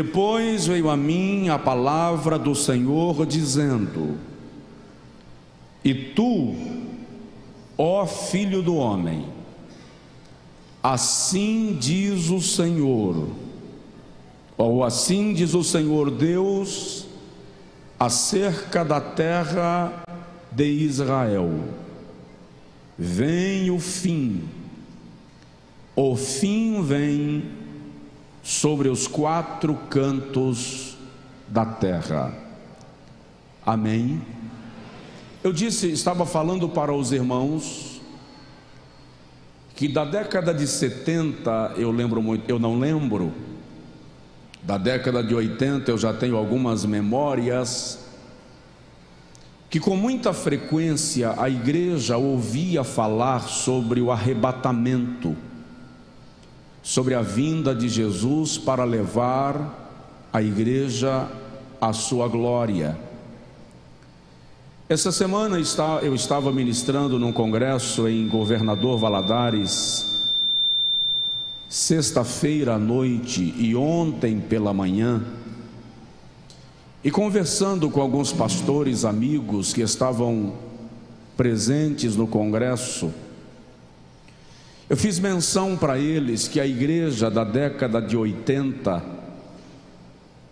Depois veio a mim a palavra do Senhor dizendo: E tu, ó filho do homem, assim diz o Senhor, ou assim diz o Senhor Deus, acerca da terra de Israel: vem o fim vem sobre os quatro cantos da terra. Amém. Eu estava falando para os irmãos que da década de 70 eu não lembro, da década de 80 eu já tenho algumas memórias, que com muita frequência a igreja ouvia falar sobre o arrebatamento, sobre a vinda de Jesus para levar a igreja à sua glória. Essa semana eu estava ministrando num congresso em Governador Valadares, sexta-feira à noite e ontem pela manhã, e conversando com alguns pastores amigos que estavam presentes no congresso, eu fiz menção para eles que a igreja da década de 80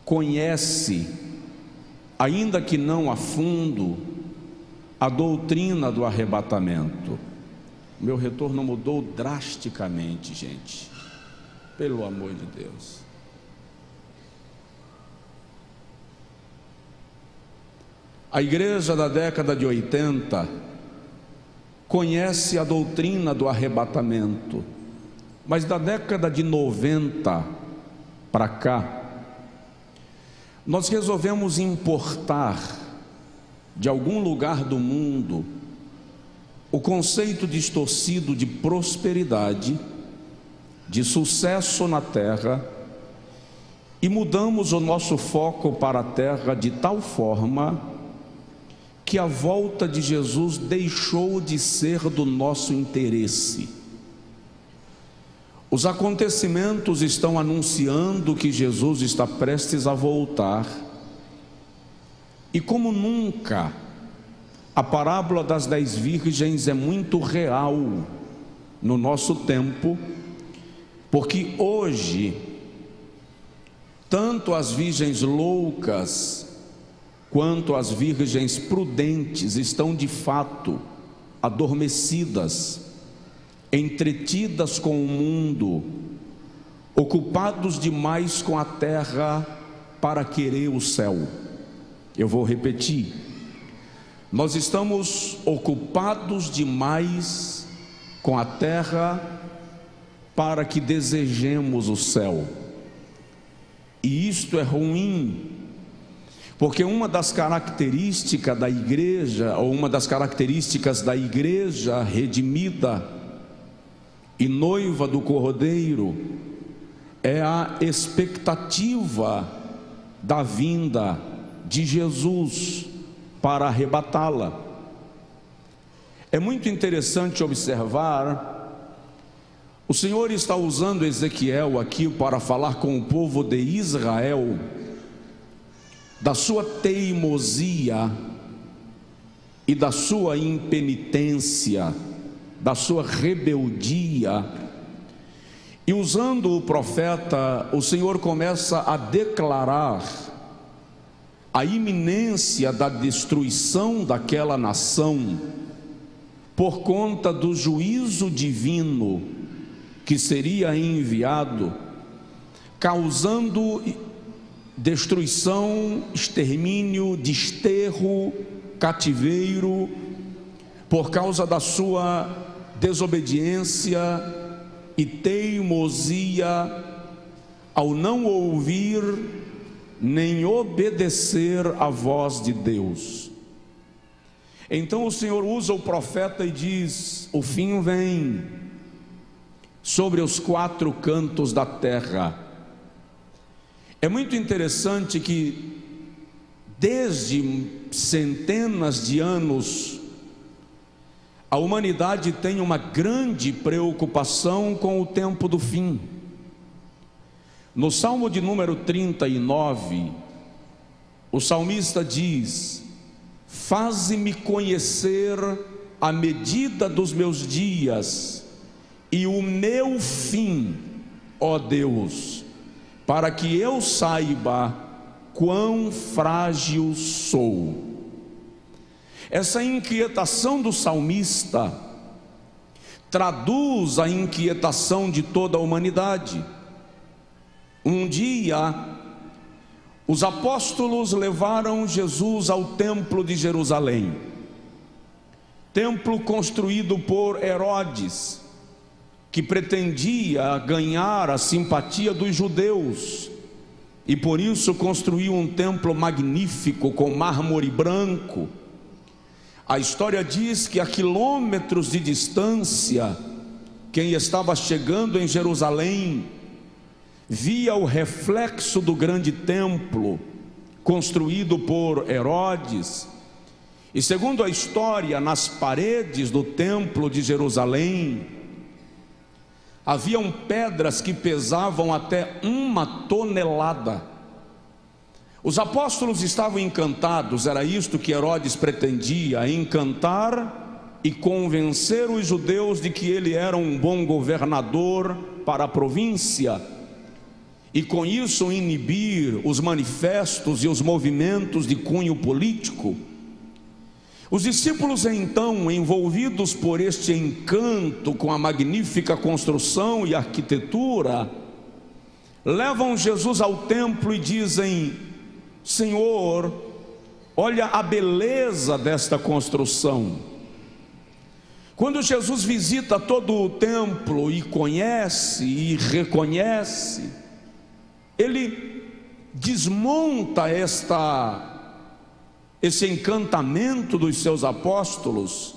conhece, ainda que não a fundo, a doutrina do arrebatamento. Meu retorno mudou drasticamente, gente, pelo amor de Deus. A igreja da década de 80 conhece a doutrina do arrebatamento, mas da década de 90 para cá, nós resolvemos importar de algum lugar do mundo o conceito distorcido de prosperidade, de sucesso na terra, e mudamos o nosso foco para a terra de tal forma que a volta de Jesus deixou de ser do nosso interesse. Os acontecimentos estão anunciando que Jesus está prestes a voltar, e como nunca, a parábola das 10 virgens é muito real no nosso tempo, porque hoje, tanto as virgens loucas quanto as virgens prudentes estão de fato adormecidas, entretidas com o mundo, ocupados demais com a terra para querer o céu. Eu vou repetir: nós estamos ocupados demais com a terra para que desejemos o céu, e isto é ruim, porque uma das características da igreja, ou uma das características da igreja redimida e noiva do Cordeiro, é a expectativa da vinda de Jesus para arrebatá-la. É muito interessante observar, o Senhor está usando Ezequiel aqui para falar com o povo de Israel da sua teimosia e da sua impenitência, da sua rebeldia, e usando o profeta, o Senhor começa a declarar a iminência da destruição daquela nação por conta do juízo divino que seria enviado, causando destruição, extermínio, desterro, cativeiro, por causa da sua desobediência e teimosia ao não ouvir nem obedecer à voz de Deus. Então o Senhor usa o profeta e diz: o fim vem sobre os quatro cantos da terra. É muito interessante que desde centenas de anos a humanidade tem uma grande preocupação com o tempo do fim, No Salmo de número 39, o salmista diz: faze-me conhecer a medida dos meus dias e o meu fim, ó Deus, para que eu saiba quão frágil sou. Essa inquietação do salmista traduz a inquietação de toda a humanidade. Um dia, os apóstolos levaram Jesus ao templo de Jerusalém, templo construído por Herodes, que pretendia ganhar a simpatia dos judeus, e por isso construiu um templo magnífico com mármore branco. A história diz que a quilômetros de distância, quem estava chegando em Jerusalém via o reflexo do grande templo construído por Herodes. E segundo a história, nas paredes do templo de Jerusalém haviam pedras que pesavam até 1 tonelada. Os apóstolos estavam encantados, era isto que Herodes pretendia: encantar e convencer os judeus de que ele era um bom governador para a província, e com isso inibir os manifestos e os movimentos de cunho político. Os discípulos, então, envolvidos por este encanto com a magnífica construção e arquitetura, levam Jesus ao templo e dizem: Senhor, olha a beleza desta construção. Quando Jesus visita todo o templo e conhece e reconhece, ele desmonta esse encantamento dos seus apóstolos,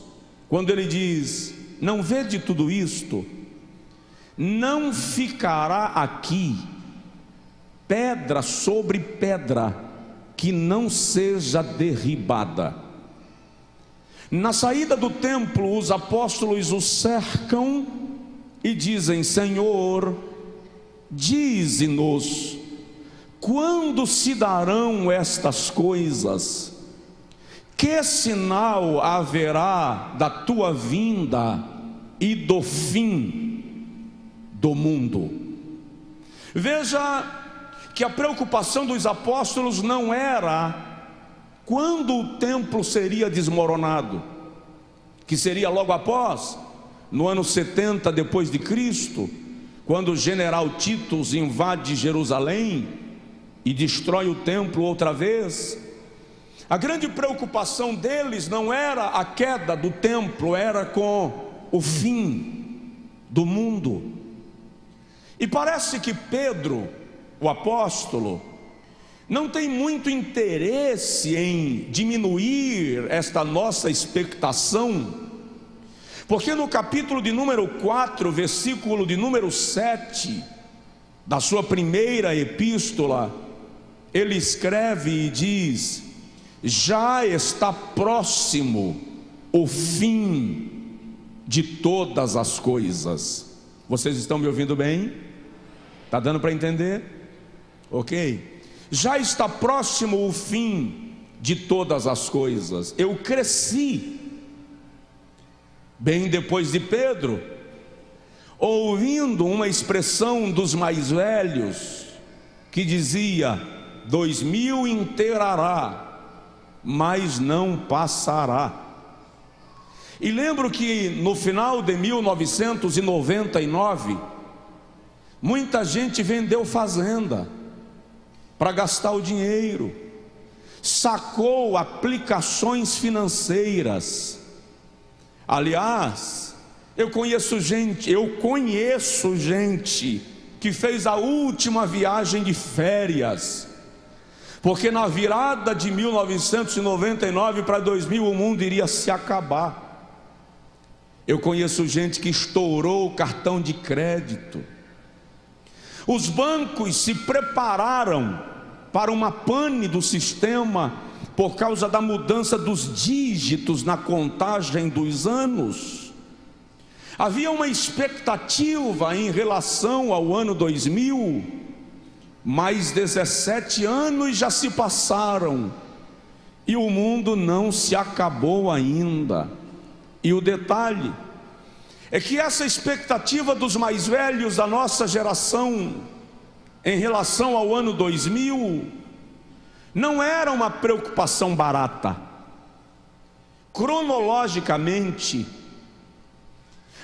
quando ele diz: não vede tudo isto? Não ficará aqui pedra sobre pedra que não seja derribada. Na saída do templo, os apóstolos o cercam e dizem: Senhor, dize-nos, quando se darão estas coisas? Que sinal haverá da tua vinda e do fim do mundo? Veja que a preocupação dos apóstolos não era quando o templo seria desmoronado, que seria logo após, no ano 70 depois de Cristo, quando o general Tito invade Jerusalém e destrói o templo outra vez. A grande preocupação deles não era a queda do templo, era com o fim do mundo. E parece que Pedro, o apóstolo, não tem muito interesse em diminuir esta nossa expectação, porque no capítulo de número 4, versículo de número 7, da sua primeira epístola, ele escreve e diz: já está próximo o fim de todas as coisas. Vocês estão me ouvindo bem? Está dando para entender? Ok? Já está próximo o fim de todas as coisas. Eu cresci, bem depois de Pedro, ouvindo uma expressão dos mais velhos, que dizia: 2000 inteirará, mas não passará. E lembro que no final de 1999, muita gente vendeu fazenda para gastar o dinheiro, sacou aplicações financeiras. Aliás, eu conheço gente que fez a última viagem de férias, porque na virada de 1999 para 2000 o mundo iria se acabar. Eu conheço gente que estourou o cartão de crédito. Os bancos se prepararam para uma pane do sistema por causa da mudança dos dígitos na contagem dos anos. Havia uma expectativa em relação ao ano 2000, mais 17 anos já se passaram e o mundo não se acabou ainda. E o detalhe é que essa expectativa dos mais velhos da nossa geração em relação ao ano 2000 não era uma preocupação barata. Cronologicamente,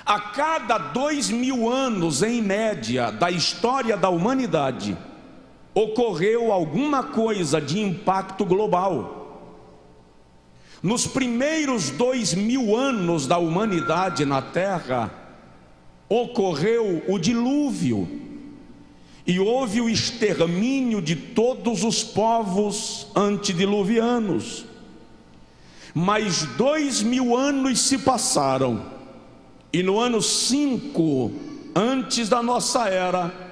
a cada 2000 anos em média da história da humanidade, ocorreu alguma coisa de impacto global. Nos primeiros 2000 anos da humanidade na Terra, ocorreu o dilúvio, e houve o extermínio de todos os povos antediluvianos. Mas 2000 anos se passaram, e no ano 5 antes da nossa era,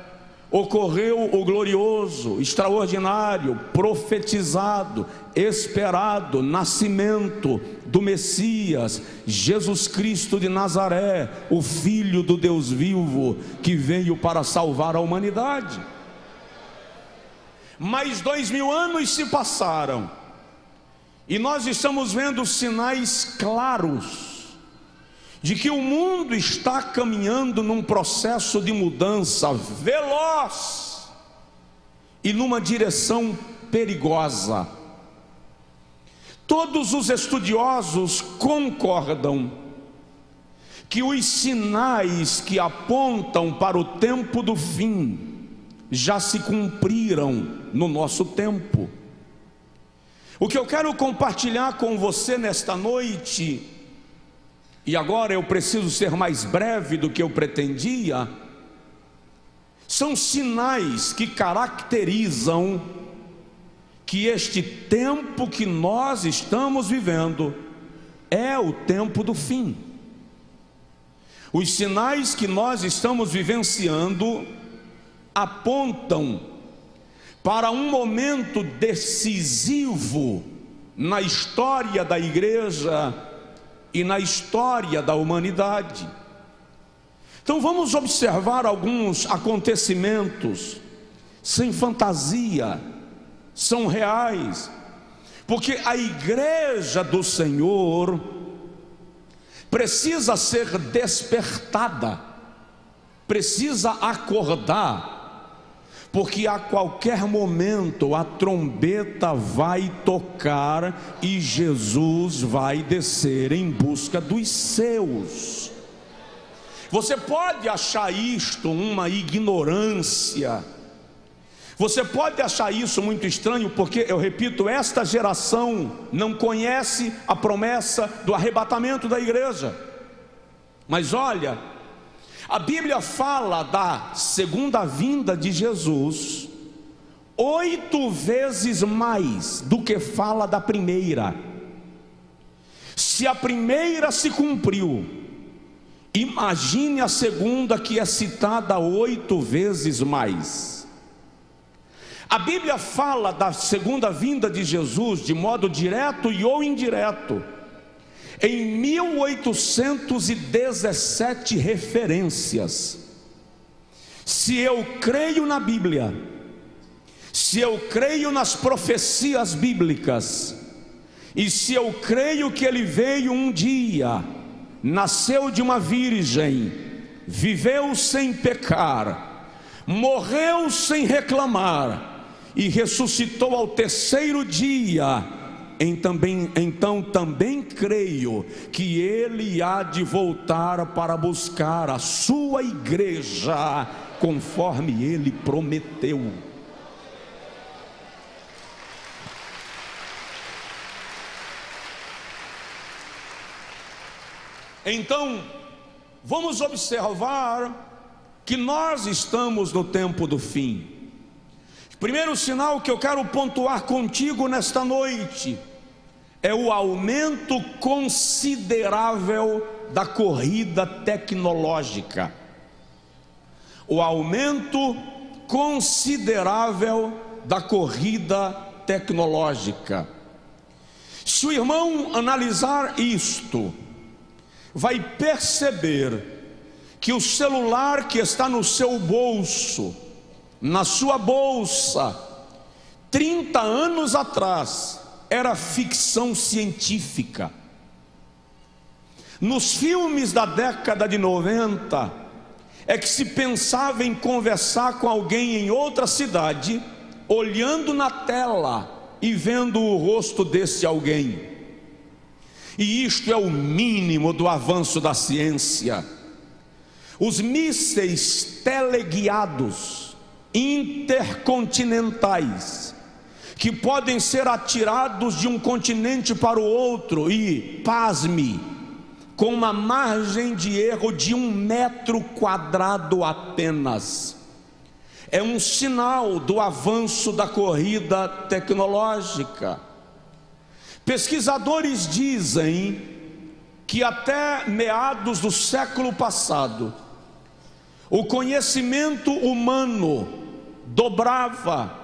ocorreu o glorioso, extraordinário, profetizado, esperado nascimento do Messias, Jesus Cristo de Nazaré, o Filho do Deus vivo, que veio para salvar a humanidade. Mais 2000 anos se passaram, e nós estamos vendo sinais claros de que o mundo está caminhando num processo de mudança veloz e numa direção perigosa. Todos os estudiosos concordam que os sinais que apontam para o tempo do fim já se cumpriram no nosso tempo. O que eu quero compartilhar com você nesta noite, e agora eu preciso ser mais breve do que eu pretendia, são sinais que caracterizam que este tempo que nós estamos vivendo é o tempo do fim. Os sinais que nós estamos vivenciando apontam para um momento decisivo na história da igreja e na história da humanidade. Então vamos observar alguns acontecimentos sem fantasia, são reais, porque a igreja do Senhor precisa ser despertada, precisa acordar, porque a qualquer momento a trombeta vai tocar e Jesus vai descer em busca dos seus. Você pode achar isto uma ignorância, você pode achar isso muito estranho, porque, eu repito, esta geração não conhece a promessa do arrebatamento da igreja. Mas olha, a Bíblia fala da segunda vinda de Jesus 8 vezes mais do que fala da primeira. Se a primeira se cumpriu, imagine a segunda, que é citada 8 vezes mais. A Bíblia fala da segunda vinda de Jesus de modo direto e ou indireto em 1817 referências. Se eu creio na Bíblia, se eu creio nas profecias bíblicas, e se eu creio que ele veio um dia, nasceu de uma virgem, viveu sem pecar, morreu sem reclamar e ressuscitou ao terceiro dia, então também creio que ele há de voltar para buscar a sua igreja, conforme ele prometeu. Então, vamos observar que nós estamos no tempo do fim. Primeiro sinal que eu quero pontuar contigo nesta noite é o aumento considerável da corrida tecnológica. O aumento considerável da corrida tecnológica. Se o irmão analisar isto, vai perceber que o celular que está no seu bolso, na sua bolsa, 30 anos atrás, era ficção científica. Nos filmes da década de 90, é que se pensava em conversar com alguém em outra cidade, olhando na tela e vendo o rosto desse alguém. E isto é o mínimo do avanço da ciência. Os mísseis teleguiados intercontinentais, que podem ser atirados de um continente para o outro e, pasme, com uma margem de erro de 1 metro quadrado apenas, é um sinal do avanço da corrida tecnológica. Pesquisadores dizem que até meados do século passado, o conhecimento humano dobrava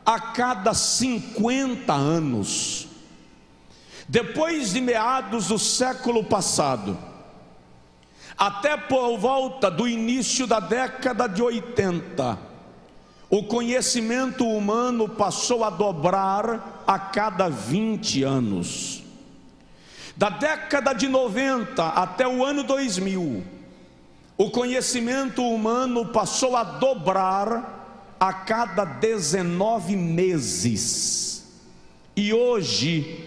a cada 50 anos. Depois de meados do século passado, até por volta do início da década de 80, o conhecimento humano passou a dobrar a cada 20 anos. Da década de 90 até o ano 2000, o conhecimento humano passou a dobrar a cada 19 meses. E hoje,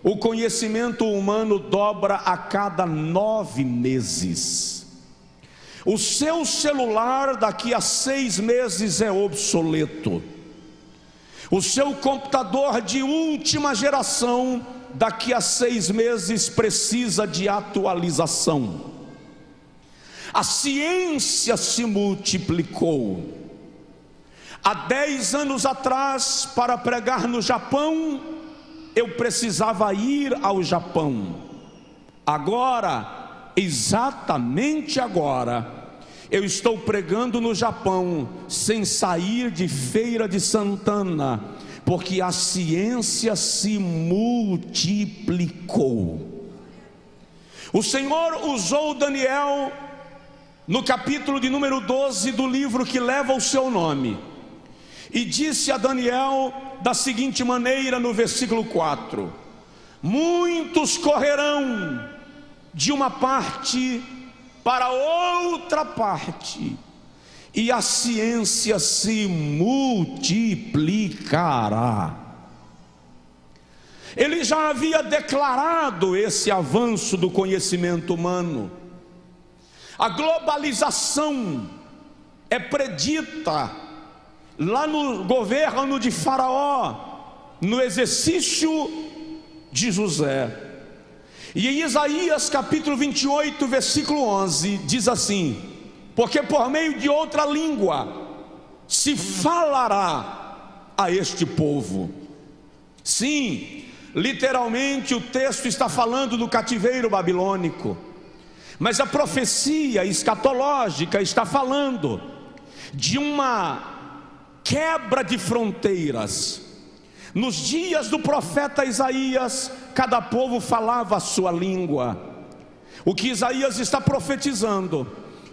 o conhecimento humano dobra a cada 9 meses. O seu celular daqui a 6 meses é obsoleto. O seu computador de última geração daqui a 6 meses precisa de atualização. A ciência se multiplicou. Há 10 anos atrás, para pregar no Japão, eu precisava ir ao Japão. Agora, exatamente agora, eu estou pregando no Japão, sem sair de Feira de Santana, porque a ciência se multiplicou. O Senhor usou Daniel no capítulo de número 12 do livro que leva o seu nome, e disse a Daniel da seguinte maneira no versículo 4: muitos correrão de uma parte para outra parte, e a ciência se multiplicará. Ele já havia declarado esse avanço do conhecimento humano. A globalização é predita lá no governo de Faraó, no exercício de José. E em Isaías capítulo 28, versículo 11, diz assim: porque por meio de outra língua se falará a este povo. Sim, literalmente o texto está falando do cativeiro babilônico, mas a profecia escatológica está falando de uma quebra de fronteiras. Nos dias do profeta Isaías, cada povo falava a sua língua. O que Isaías está profetizando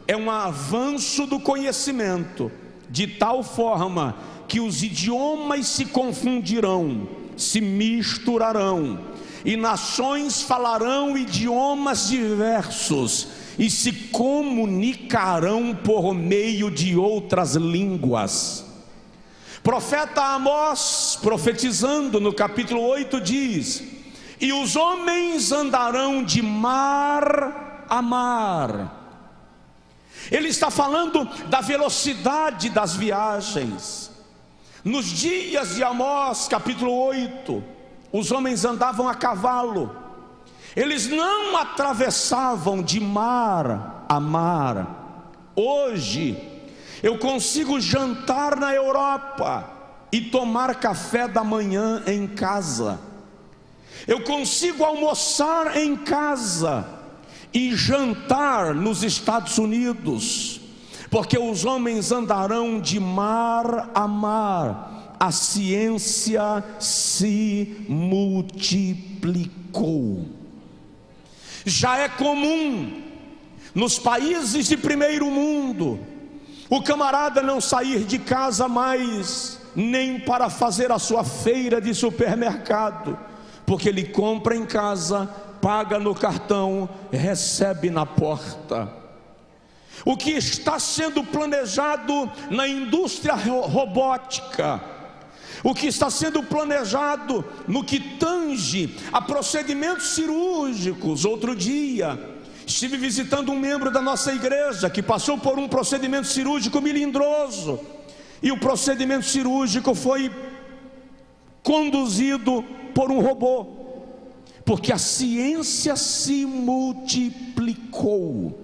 é um avanço do conhecimento, de tal forma que os idiomas se confundirão, se misturarão, e nações falarão idiomas diversos e se comunicarão por meio de outras línguas. Profeta Amós, profetizando no capítulo 8, diz: e os homens andarão de mar a mar. Ele está falando da velocidade das viagens. Nos dias de Amós, capítulo 8, os homens andavam a cavalo. Eles não atravessavam de mar a mar. Hoje, eu consigo jantar na Europa e tomar café da manhã em casa. Eu consigo almoçar em casa e jantar nos Estados Unidos, porque os homens andarão de mar a mar. A ciência se multiplicou. Já é comum nos países de primeiro mundo o camarada não sair de casa mais, nem para fazer a sua feira de supermercado, porque ele compra em casa, paga no cartão, recebe na porta. O que está sendo planejado na indústria robótica, o que está sendo planejado no que tange a procedimentos cirúrgicos. Outro dia estive visitando um membro da nossa igreja que passou por um procedimento cirúrgico melindroso, e o procedimento cirúrgico foi conduzido por um robô, porque a ciência se multiplicou,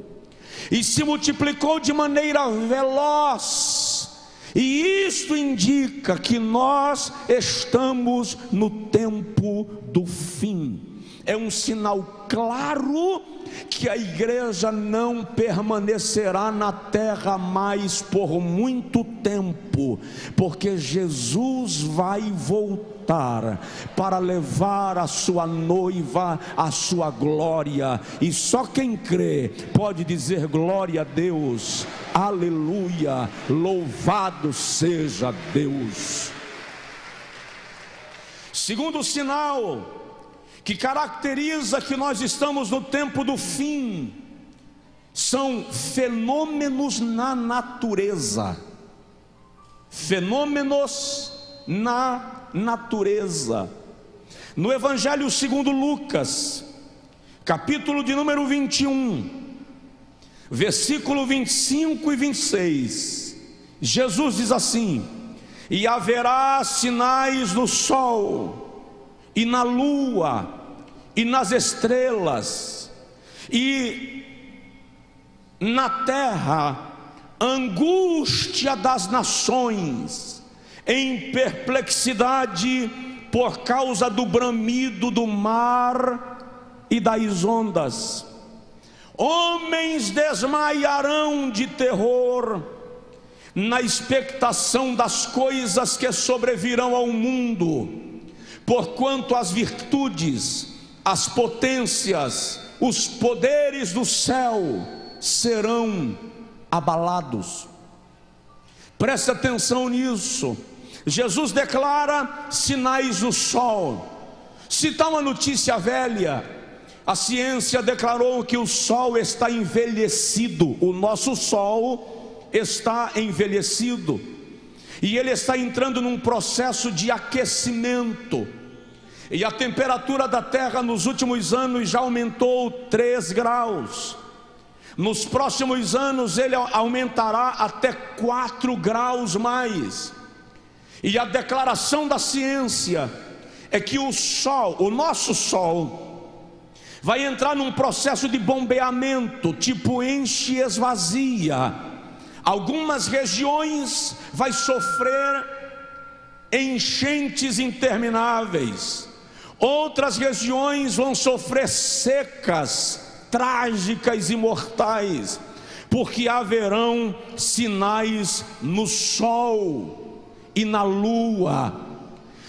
e se multiplicou de maneira veloz, e isto indica que nós estamos no tempo do fim. É um sinal claro que a igreja não permanecerá na terra mais por muito tempo, porque Jesus vai voltar para levar a sua noiva à sua glória, e só quem crê pode dizer glória a Deus, aleluia, louvado seja Deus. Segundo sinal que caracteriza que nós estamos no tempo do fim, são fenômenos na natureza. Fenômenos na natureza. No Evangelho segundo Lucas, capítulo de número 21, versículo 25 e 26, Jesus diz assim: e haverá sinais no sol e na lua e nas estrelas, e na terra angústia das nações, em perplexidade por causa do bramido do mar e das ondas. Homens desmaiarão de terror na expectação das coisas que sobrevirão ao mundo, porquanto as virtudes, as potências, os poderes do céu serão abalados. Preste atenção nisso. Jesus declara sinais no sol. Se está uma notícia velha, a ciência declarou que o sol está envelhecido. O nosso sol está envelhecido, e ele está entrando num processo de aquecimento. E a temperatura da terra nos últimos anos já aumentou 3 graus. Nos próximos anos ele aumentará até 4 graus mais. E a declaração da ciência é que o sol, o nosso sol, vai entrar num processo de bombeamento, tipo enche e esvazia. Algumas regiões vai sofrer enchentes intermináveis, outras regiões vão sofrer secas trágicas e mortais, porque haverão sinais no sol e na lua.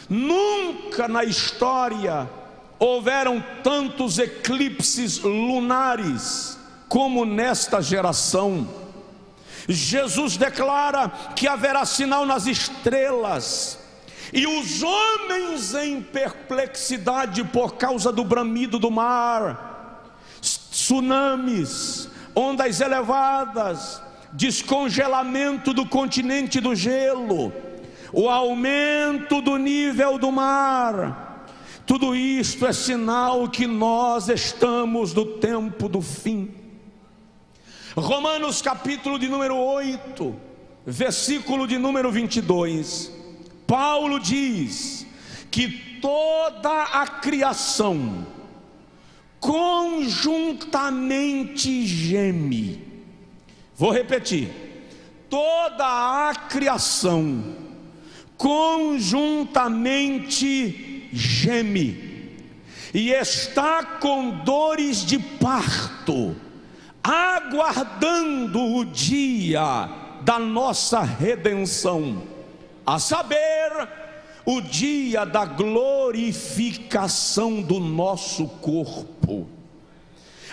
Nunca na história houveram tantos eclipses lunares como nesta geração. Jesus declara que haverá sinal nas estrelas, e os homens em perplexidade por causa do bramido do mar, tsunamis, ondas elevadas, descongelamento do continente do gelo, o aumento do nível do mar. Tudo isto é sinal que nós estamos no tempo do fim. Romanos capítulo de número 8, versículo de número 22, Paulo diz que toda a criação conjuntamente geme. Vou repetir: toda a criação conjuntamente geme e está com dores de parto, aguardando o dia da nossa redenção, a saber, o dia da glorificação do nosso corpo.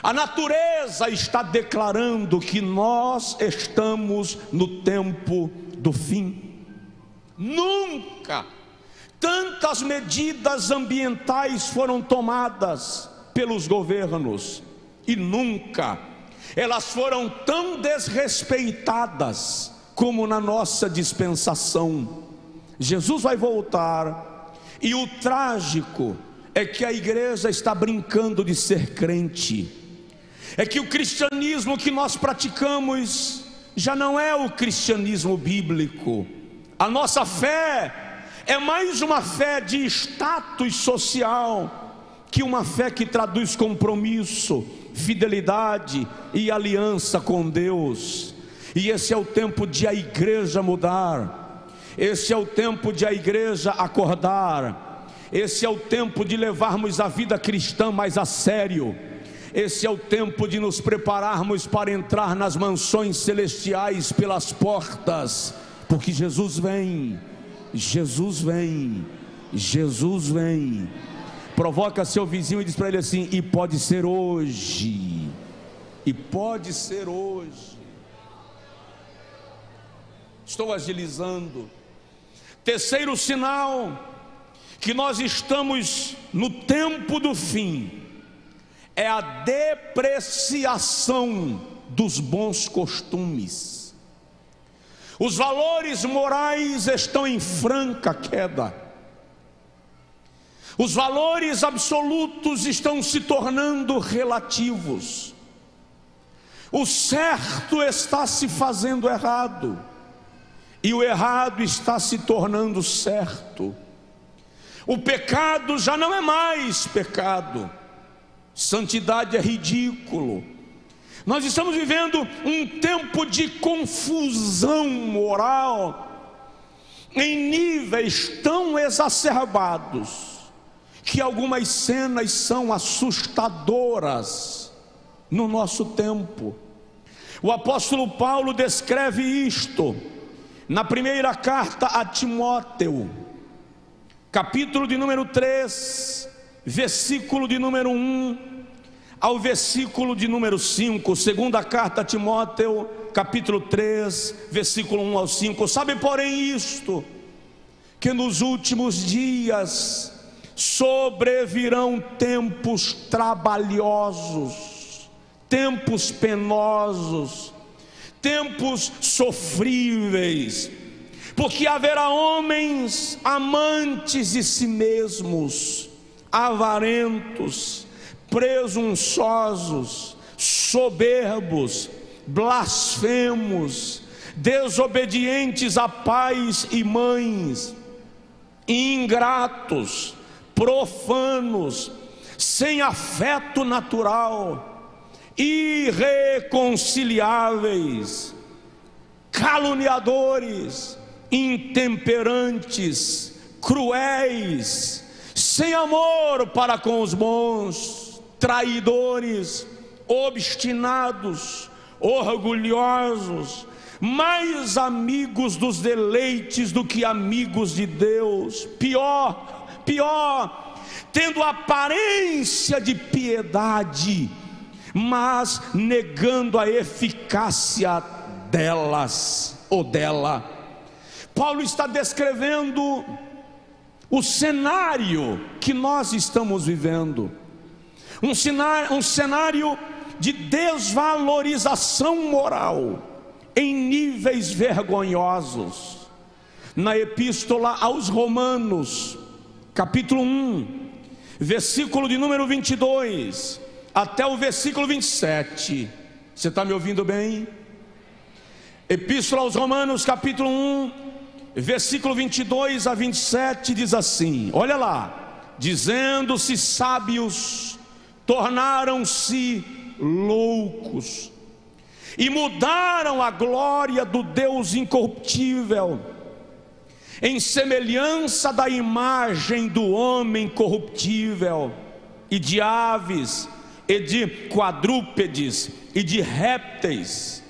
A natureza está declarando que nós estamos no tempo do fim. Nunca tantas medidas ambientais foram tomadas pelos governos, e nunca elas foram tão desrespeitadas como na nossa dispensação. Jesus vai voltar, e o trágico é que a igreja está brincando de ser crente, é que o cristianismo que nós praticamos já não é o cristianismo bíblico. A nossa fé é mais uma fé de status social que uma fé que traduz compromisso, fidelidade e aliança com Deus. E esse é o tempo de a igreja mudar, esse é o tempo de a igreja acordar, esse é o tempo de levarmos a vida cristã mais a sério, esse é o tempo de nos prepararmos para entrar nas mansões celestiais pelas portas, porque Jesus vem, Jesus vem, Jesus vem. Provoca seu vizinho e diz para ele assim: e pode ser hoje, e pode ser hoje. Estou agilizando. Terceiro sinal que nós estamos no tempo do fim é a depreciação dos bons costumes. Os valores morais estão em franca queda. Os valores absolutos estão se tornando relativos. O certo está se fazendo errado, e o errado está se tornando certo. O pecado já não é mais pecado. Santidade é ridículo. Nós estamos vivendo um tempo de confusão moral em níveis tão exacerbados que algumas cenas são assustadoras no nosso tempo. O apóstolo Paulo descreve isto na primeira carta a Timóteo, capítulo de número 3, versículo de número 1 ao versículo de número 5. Segunda carta a Timóteo, capítulo 3, versículo 1 ao 5. Sabe, porém, isto, que nos últimos dias sobrevirão tempos trabalhosos, tempos penosos, tempos sofríveis, porque haverá homens amantes de si mesmos, avarentos, presunçosos, soberbos, blasfemos, desobedientes a pais e mães, ingratos, profanos, sem afeto natural, irreconciliáveis, caluniadores, intemperantes, cruéis, sem amor para com os bons, traidores, obstinados, orgulhosos, mais amigos dos deleites do que amigos de Deus. Pior, tendo aparência de piedade, mas negando a eficácia delas ou dela. Paulo está descrevendo o cenário que nós estamos vivendo, um cenário de desvalorização moral em níveis vergonhosos. Na epístola aos Romanos, capítulo 1, versículo de número 22 até o versículo 27, você está me ouvindo bem? Epístola aos Romanos, capítulo 1, versículo 22 a 27, diz assim, olha lá: dizendo-se sábios, tornaram-se loucos, e mudaram a glória do Deus incorruptível, em semelhança da imagem do homem corruptível, e de aves, e de quadrúpedes, e de répteis.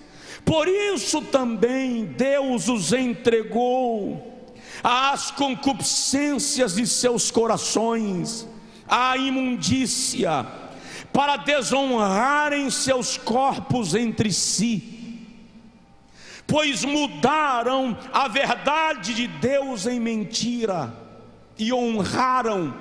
Por isso também Deus os entregou às concupiscências de seus corações, à imundícia, para desonrarem seus corpos entre si, pois mudaram a verdade de Deus em mentira, e honraram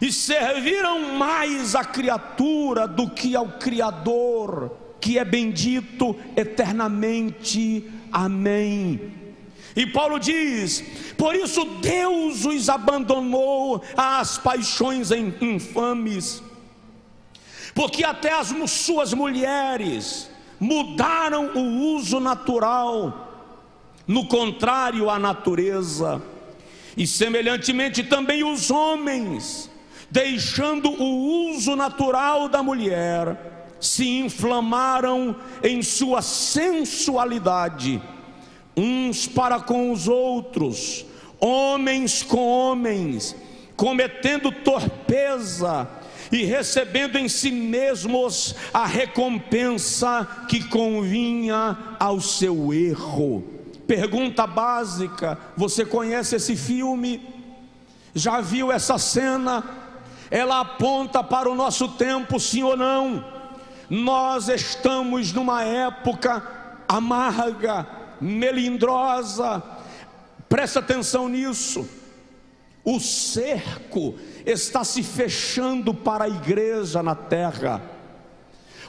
e serviram mais a criatura do que ao Criador, que é bendito eternamente. Amém. E Paulo diz: por isso Deus os abandonou às paixões infames, porque até as suas mulheres mudaram o uso natural, no contrário à natureza. E semelhantemente também os homens, deixando o uso natural da mulher, se inflamaram em sua sensualidade, uns para com os outros, homens com homens, cometendo torpeza e recebendo em si mesmos a recompensa que convinha ao seu erro. Pergunta básica: você conhece esse filme? Já viu essa cena? Ela aponta para o nosso tempo, sim ou não? Nós estamos numa época amarga, melindrosa. Presta atenção nisso. O cerco está se fechando para a igreja na terra.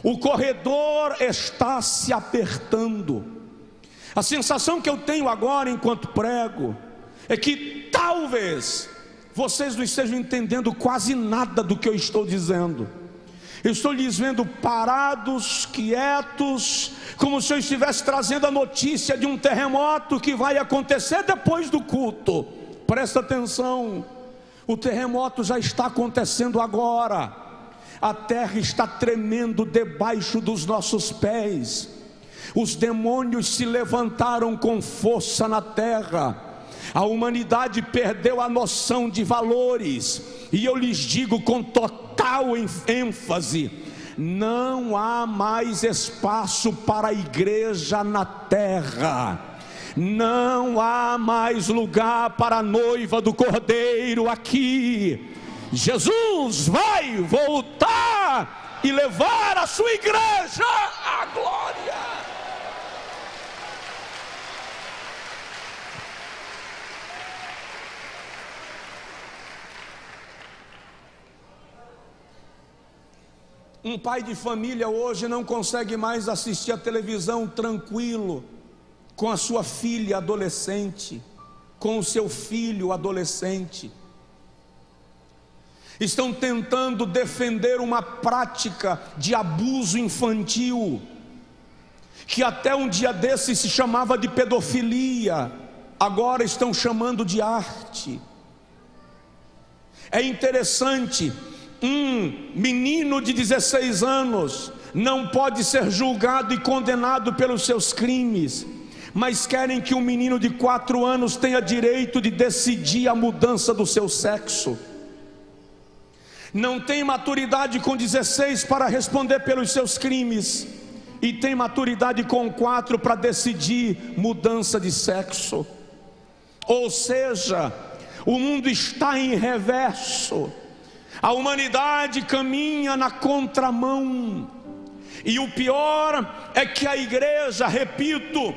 O corredor está se apertando. A sensação que eu tenho agora enquanto prego é que talvez vocês não estejam entendendo quase nada do que eu estou dizendo. Eu estou lhes vendo parados, quietos, como se eu estivesse trazendo a notícia de um terremoto que vai acontecer depois do culto. Presta atenção, o terremoto já está acontecendo agora. A terra está tremendo debaixo dos nossos pés. Os demônios se levantaram com força na terra. A humanidade perdeu a noção de valores. E eu lhes digo com total ênfase: não há mais espaço para a igreja na terra. Não há mais lugar para a noiva do Cordeiro aqui. Jesus vai voltar e levar a sua igreja à glória. Um pai de família hoje não consegue mais assistir a televisão tranquilo com a sua filha adolescente, com o seu filho adolescente. Estão tentando defender uma prática de abuso infantil, que até um dia desse se chamava de pedofilia, agora estão chamando de arte. É interessante. Um menino de 16 anos não pode ser julgado e condenado pelos seus crimes, mas querem que um menino de 4 anos tenha direito de decidir a mudança do seu sexo. Não tem maturidade com 16 para responder pelos seus crimes, e tem maturidade com 4 para decidir mudança de sexo. Ou seja, o mundo está em reverso. A humanidade caminha na contramão. E o pior é que a igreja, repito,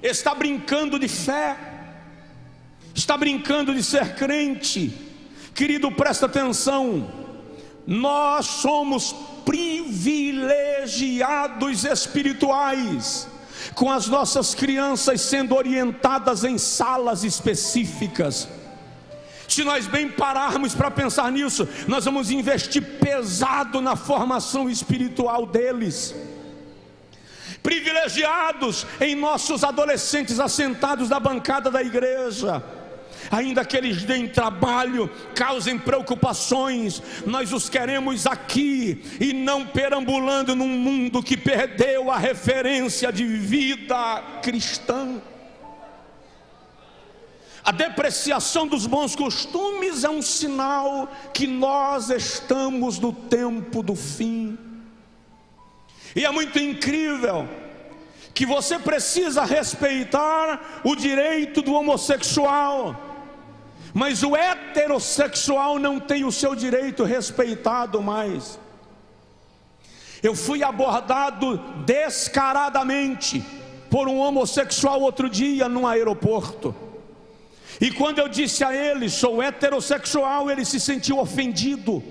está brincando de fé, está brincando de ser crente. Querido, presta atenção. Nós somos privilegiados espirituais, com as nossas crianças sendo orientadas em salas específicas. Se nós bem pararmos para pensar nisso, nós vamos investir pesado na formação espiritual deles. Privilegiados em nossos adolescentes assentados na bancada da igreja. Ainda que eles deem trabalho, causem preocupações, nós os queremos aqui e não perambulando num mundo que perdeu a referência de vida cristã. A depreciação dos bons costumes é um sinal que nós estamos no tempo do fim. E é muito incrível que você precisa respeitar o direito do homossexual, mas o heterossexual não tem o seu direito respeitado mais. Eu fui abordado descaradamente por um homossexual outro dia num aeroporto. E quando eu disse a ele, sou heterossexual, ele se sentiu ofendido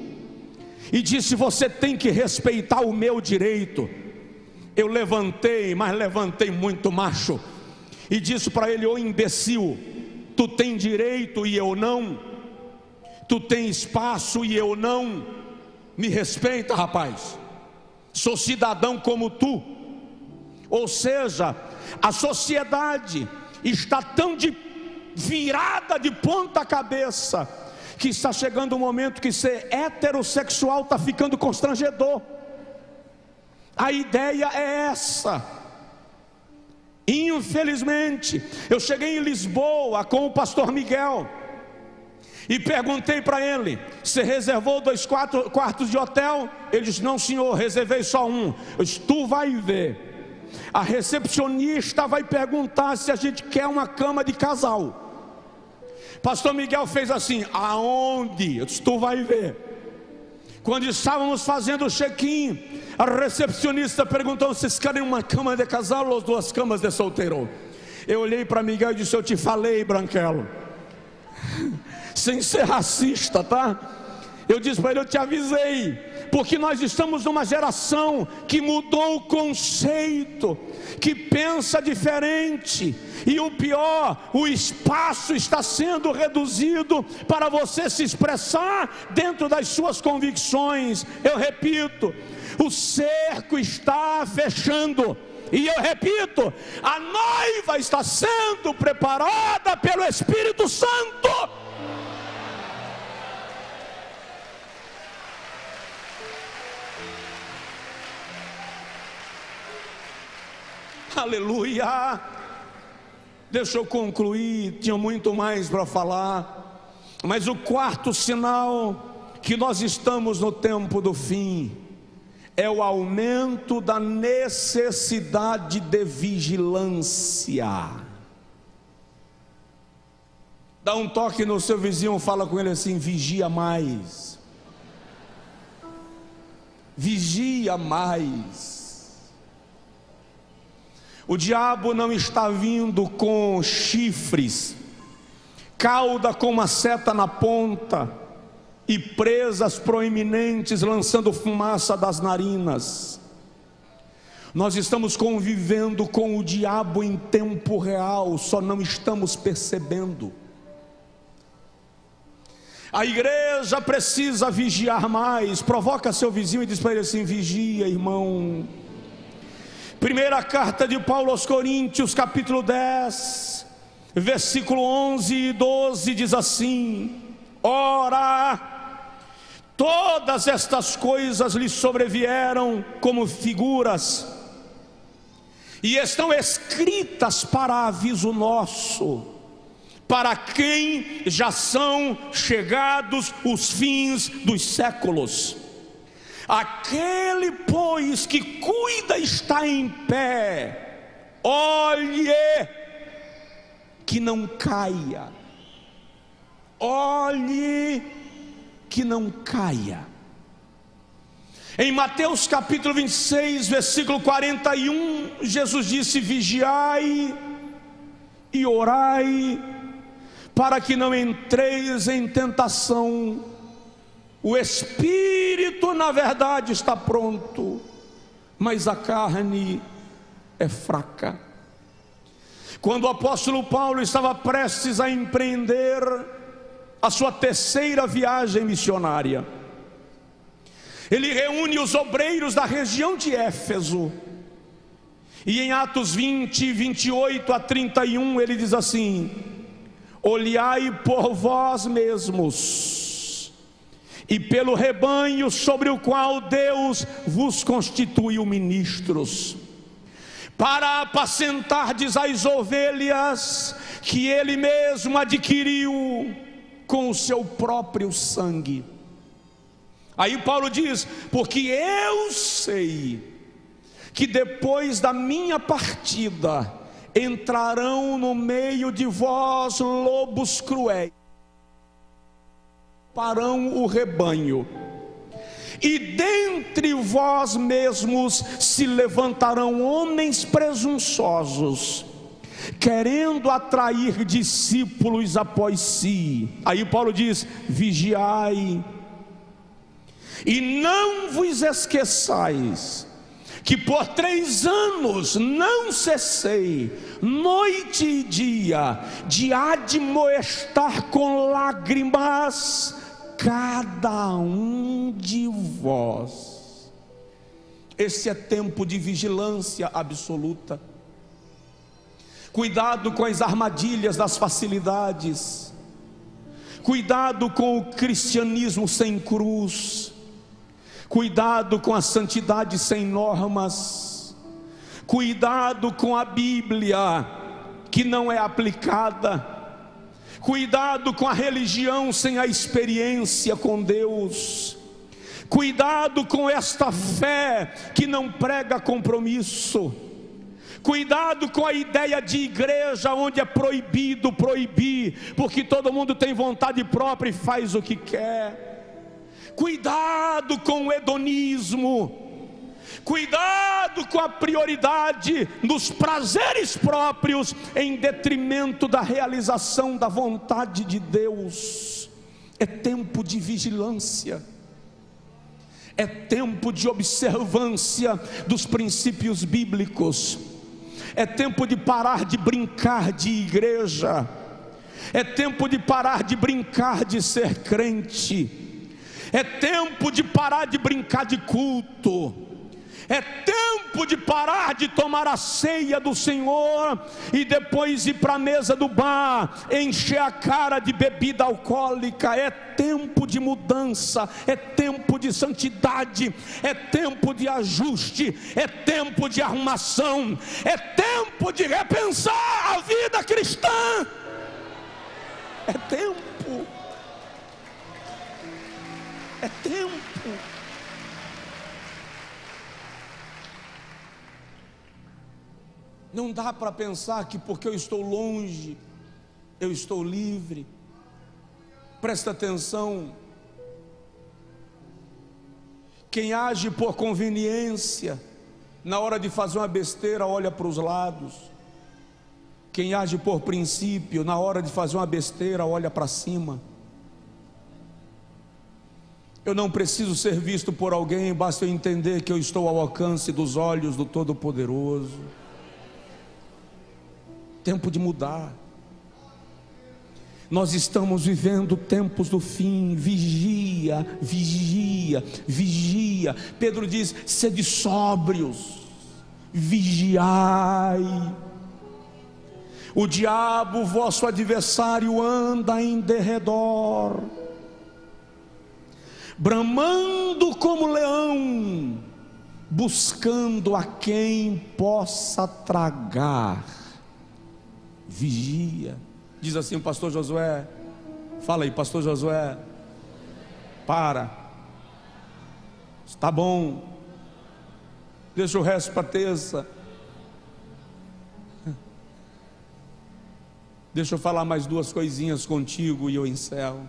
e disse, você tem que respeitar o meu direito. Eu levantei, mas levantei muito macho, e disse para ele, ô imbecil, tu tem direito e eu não, tu tem espaço e eu não, me respeita, rapaz, sou cidadão como tu. Ou seja, a sociedade está tão virada de ponta cabeça, que está chegando um momento que ser heterossexual está ficando constrangedor. A ideia é essa. Infelizmente, eu cheguei em Lisboa com o pastor Miguel e perguntei para ele, você reservou 2 quartos de hotel? Ele disse, não senhor, reservei só um. Eu disse, tu vai ver, a recepcionista vai perguntar se a gente quer uma cama de casal. Pastor Miguel fez assim, aonde? Eu disse, tu vai ver. Quando estávamos fazendo o check-in, a recepcionista perguntou, vocês querem uma cama de casal ou 2 camas de solteiro? Eu olhei para Miguel e disse, eu te falei, Branquelo, sem ser racista, tá? Eu disse para ele, eu te avisei, porque nós estamos numa geração que mudou o conceito, que pensa diferente, e o pior, o espaço está sendo reduzido para você se expressar dentro das suas convicções. Eu repito, o cerco está fechando, e eu repito, a noiva está sendo preparada pelo Espírito Santo. Aleluia. Deixa eu concluir, tinha muito mais para falar, mas o quarto sinal que nós estamos no tempo do fim é o aumento da necessidade de vigilância. Dá um toque no seu vizinho, fala com ele assim, vigia mais. Vigia mais. O diabo não está vindo com chifres, cauda com uma seta na ponta e presas proeminentes lançando fumaça das narinas. Nós estamos convivendo com o diabo em tempo real, só não estamos percebendo. A igreja precisa vigiar mais. Provoca seu vizinho e diz para ele assim, vigia, irmão. Primeira carta de Paulo aos Coríntios, capítulo 10, versículo 11 e 12, diz assim, ora, todas estas coisas lhe sobrevieram como figuras, e estão escritas para aviso nosso, para quem já são chegados os fins dos séculos. Aquele, pois, que cuida está em pé, olhe que não caia, olhe que não caia. Em Mateus capítulo 26, versículo 41, Jesus disse, vigiai e orai, para que não entreis em tentação. O espírito na verdade está pronto, mas a carne é fraca. Quando o apóstolo Paulo estava prestes a empreender a sua 3ª viagem missionária, ele reúne os obreiros da região de Éfeso, e em Atos 20, 28 a 31 ele diz assim, olhai por vós mesmos e pelo rebanho sobre o qual Deus vos constituiu ministros, para apacentardes as ovelhas que Ele mesmo adquiriu com o seu próprio sangue. Aí Paulo diz, porque eu sei que depois da minha partida entrarão no meio de vós lobos cruéis, pararão o rebanho. E dentre vós mesmos se levantarão homens presunçosos, querendo atrair discípulos após si. Aí Paulo diz: vigiai, e não vos esqueçais que por 3 anos não cessei, noite e dia, de admoestar com lágrimas cada um de vós. Esse é tempo de vigilância absoluta. Cuidado com as armadilhas das facilidades. Cuidado com o cristianismo sem cruz. Cuidado com a santidade sem normas. Cuidado com a Bíblia que não é aplicada. Cuidado com a religião sem a experiência com Deus. Cuidado com esta fé que não prega compromisso. Cuidado com a ideia de igreja onde é proibido proibir, porque todo mundo tem vontade própria e faz o que quer. Cuidado com o hedonismo. Cuidado com a prioridade nos prazeres próprios em detrimento da realização da vontade de Deus. É tempo de vigilância. É tempo de observância dos princípios bíblicos. É tempo de parar de brincar de igreja. É tempo de parar de brincar de ser crente. É tempo de parar de brincar de culto. É tempo de parar de tomar a ceia do Senhor e depois ir para a mesa do bar, encher a cara de bebida alcoólica. É tempo de mudança, é tempo de santidade, é tempo de ajuste, é tempo de arrumação, é tempo de repensar a vida cristã. É tempo. É tempo. Não dá para pensar que porque eu estou longe, eu estou livre. Presta atenção. Quem age por conveniência, na hora de fazer uma besteira, olha para os lados. Quem age por princípio, na hora de fazer uma besteira, olha para cima. Eu não preciso ser visto por alguém, basta eu entender que eu estou ao alcance dos olhos do Todo-Poderoso. Tempo de mudar. Nós estamos vivendo tempos do fim. Vigia, vigia, vigia. Pedro diz: sede sóbrios, vigiai. O diabo, vosso adversário, anda em derredor, bramando como leão, buscando a quem possa tragar. Vigia. Diz assim o pastor Josué. Fala aí, pastor Josué. Para. Está bom. Deixa o resto para terça. Deixa eu falar mais 2 coisinhas contigo e eu encerro.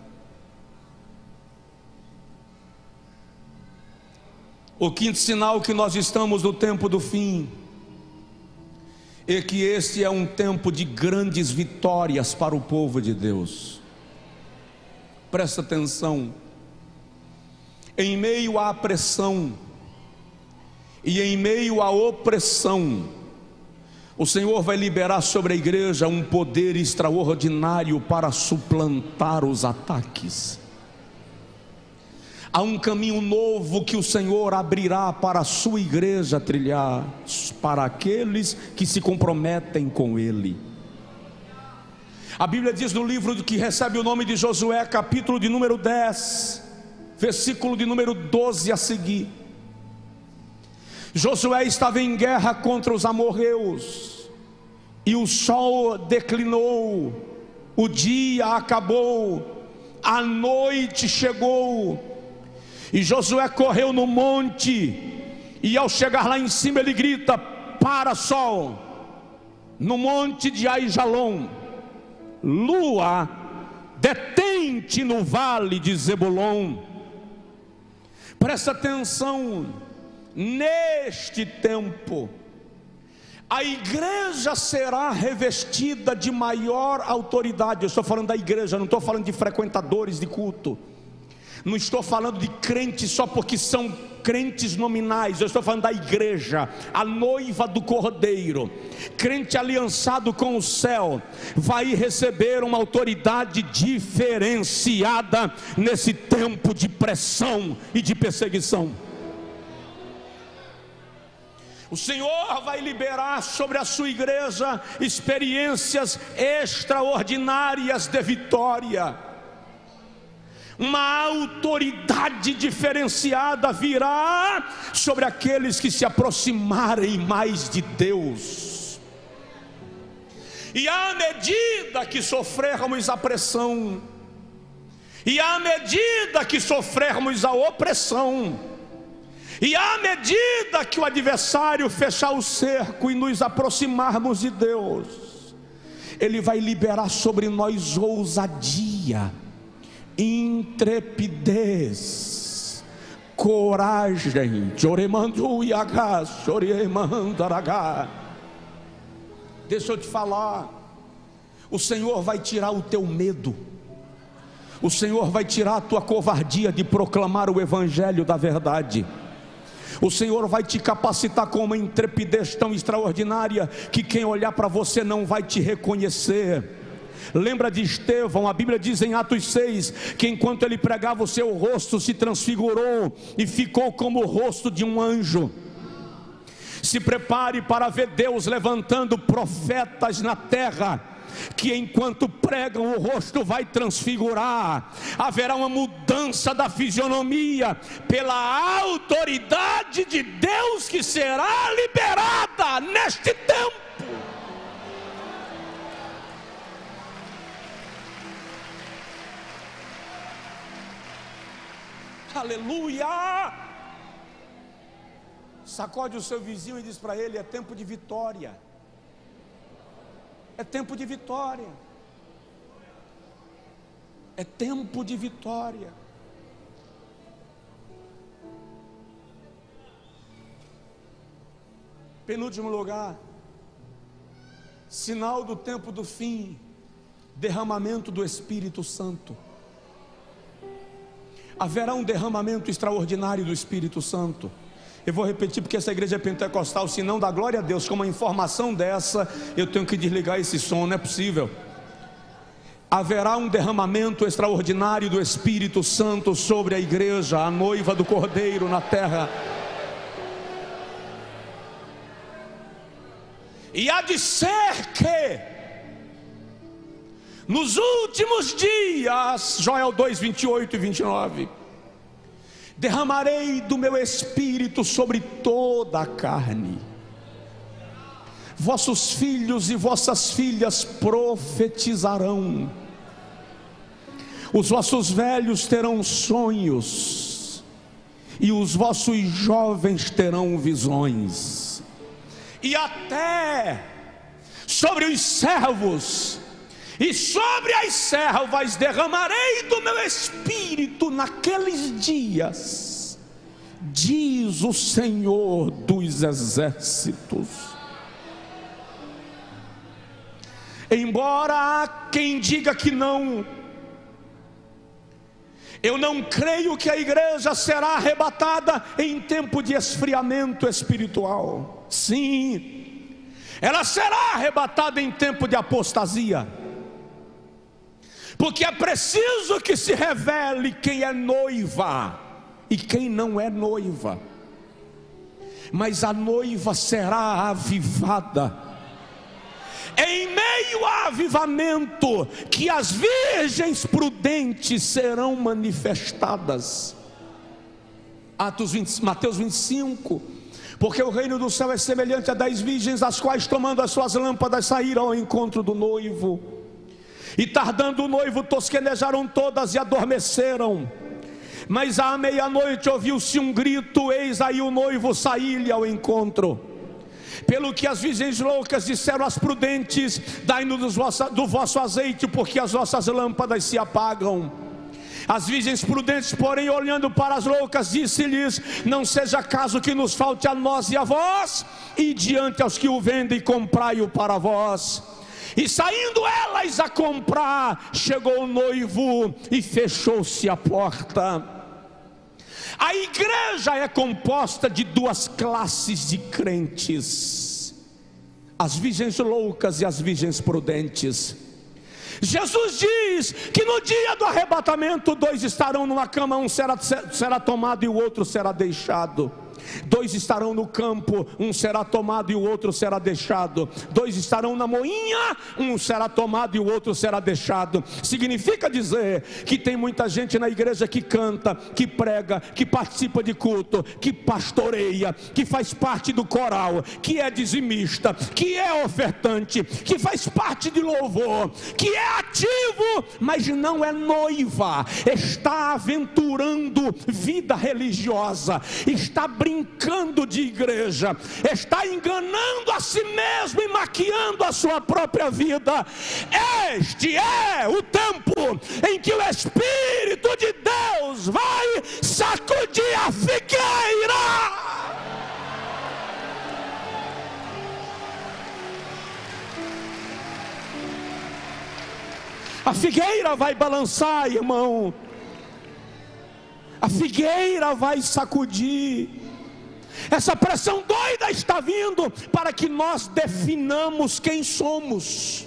O quinto sinal que nós estamos no tempo do fim é que este é um tempo de grandes vitórias para o povo de Deus. Presta atenção. Em meio à pressão e em meio à opressão, o Senhor vai liberar sobre a igreja um poder extraordinário para suplantar os ataques. Há um caminho novo que o Senhor abrirá para a sua igreja trilhar, para aqueles que se comprometem com Ele. A Bíblia diz no livro que recebe o nome de Josué, capítulo de número 10, versículo de número 12 a seguir. Josué estava em guerra contra os amorreus, e o sol declinou, o dia acabou, a noite chegou, e Josué correu no monte, e ao chegar lá em cima ele grita: para, sol, no monte de Aijalon. Lua, detente no vale de Zebulon. Presta atenção, neste tempo, a igreja será revestida de maior autoridade. Eu estou falando da igreja, não estou falando de frequentadores de culto, não estou falando de crentes só porque são crentes nominais. Eu estou falando da igreja, a noiva do Cordeiro, crente aliançado com o céu, vai receber uma autoridade diferenciada nesse tempo de pressão e de perseguição. O Senhor vai liberar sobre a sua igreja experiências extraordinárias de vitória. Uma autoridade diferenciada virá sobre aqueles que se aproximarem mais de Deus. E à medida que sofrermos a pressão, e à medida que sofrermos a opressão, e à medida que o adversário fechar o cerco e nos aproximarmos de Deus, Ele vai liberar sobre nós ousadia, intrepidez, coragem. Deixa eu te falar, o Senhor vai tirar o teu medo, o Senhor vai tirar a tua covardia de proclamar o evangelho da verdade. O Senhor vai te capacitar com uma intrepidez tão extraordinária que quem olhar para você não vai te reconhecer. Lembra de Estevão? A Bíblia diz em Atos 6 que enquanto ele pregava, o seu rosto se transfigurou e ficou como o rosto de um anjo. Se prepare para ver Deus levantando profetas na terra, que enquanto pregam o rosto vai transfigurar. Haverá uma mudança da fisionomia pela autoridade de Deus que será liberada neste tempo. Aleluia! Sacode o seu vizinho e diz para ele: é tempo de vitória. É tempo de vitória. É tempo de vitória. Penúltimo lugar, sinal do tempo do fim, derramamento do Espírito Santo. Haverá um derramamento extraordinário do Espírito Santo. Eu vou repetir porque essa igreja é pentecostal. Se não dá glória a Deus com uma informação dessa, eu tenho que desligar esse som, não é possível. Haverá um derramamento extraordinário do Espírito Santo sobre a igreja, a noiva do Cordeiro na terra. E há de ser que nos últimos dias, Joel 2, 28 e 29, derramarei do meu Espírito sobre toda a carne. Vossos filhos e vossas filhas profetizarão. Os vossos velhos terão sonhos, e os vossos jovens terão visões. E até sobre os servos e sobre as servas derramarei do meu Espírito naqueles dias, diz o Senhor dos exércitos. Embora há quem diga que não, eu não creio que a igreja será arrebatada em tempo de esfriamento espiritual. Sim, ela será arrebatada em tempo de apostasia, porque é preciso que se revele quem é noiva e quem não é noiva. Mas a noiva será avivada. Em meio a avivamento, que as virgens prudentes serão manifestadas. Mateus 25. Porque o reino do céu é semelhante a 10 virgens, as quais tomando as suas lâmpadas saíram ao encontro do noivo. E tardando o noivo, tosquenejaram todas e adormeceram. Mas à meia-noite ouviu-se um grito: eis aí o noivo, saí-lhe ao encontro. Pelo que as virgens loucas disseram às prudentes: dai-nos do vosso azeite, porque as vossas lâmpadas se apagam. As virgens prudentes, porém, olhando para as loucas, disse-lhes: não seja caso que nos falte a nós e a vós, e diante aos que o vendem, comprai-o para vós. E saindo elas a comprar, chegou o noivo e fechou-se a porta. A igreja é composta de duas classes de crentes: as virgens loucas e as virgens prudentes. Jesus diz que no dia do arrebatamento, dois estarão numa cama, um será tomado e o outro será deixado. Dois estarão no campo, um será tomado e o outro será deixado. Dois estarão na moinha, um será tomado e o outro será deixado. Significa dizer que tem muita gente na igreja que canta, que prega, que participa de culto, que pastoreia, que faz parte do coral, que é dizimista, que é ofertante, que faz parte de louvor, que é ativo, mas não é noiva. Está aventurando vida religiosa, está brincando de igreja, está enganando a si mesmo e maquiando a sua própria vida. Este é o tempo em que o Espírito de Deus vai sacudir a figueira. A figueira vai balançar, irmão. A figueira vai sacudir. Essa pressão doida está vindo para que nós definamos quem somos.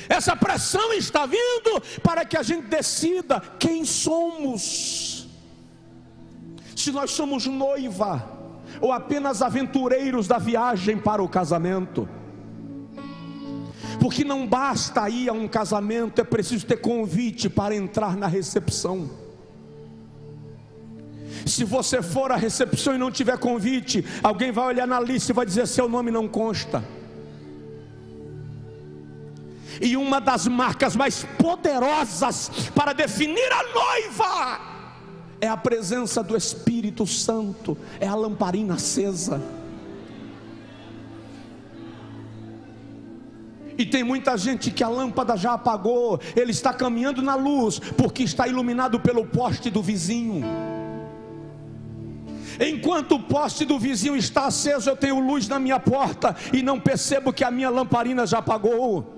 Essa pressão está vindo para que a gente decida quem somos. Se nós somos noiva ou apenas aventureiros da viagem para o casamento. Porque não basta ir a um casamento, é preciso ter convite para entrar na recepção. Se você for à recepção e não tiver convite, alguém vai olhar na lista e vai dizer: seu nome não consta. E uma das marcas mais poderosas para definir a noiva é a presença do Espírito Santo, é a lamparina acesa. E tem muita gente que a lâmpada já apagou, ele está caminhando na luz, porque está iluminado pelo poste do vizinho. Enquanto o poste do vizinho está aceso, eu tenho luz na minha porta e não percebo que a minha lamparina já apagou.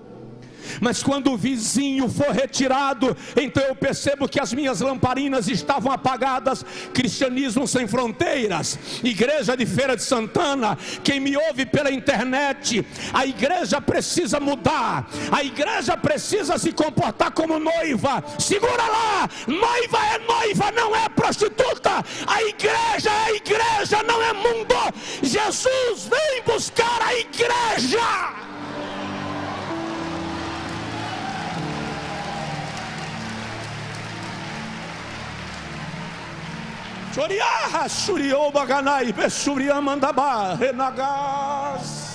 Mas quando o vizinho for retirado, então eu percebo que as minhas lamparinas estavam apagadas. Cristianismo Sem Fronteiras, Igreja de Feira de Santana, quem me ouve pela internet, a igreja precisa mudar. A igreja precisa se comportar como noiva. Segura lá, noiva, não é prostituta. A igreja é igreja, não é mundo. Jesus vem buscar a igreja. Choriá, Suriô, Baganai, Bessuria, Mandabá, Renagás.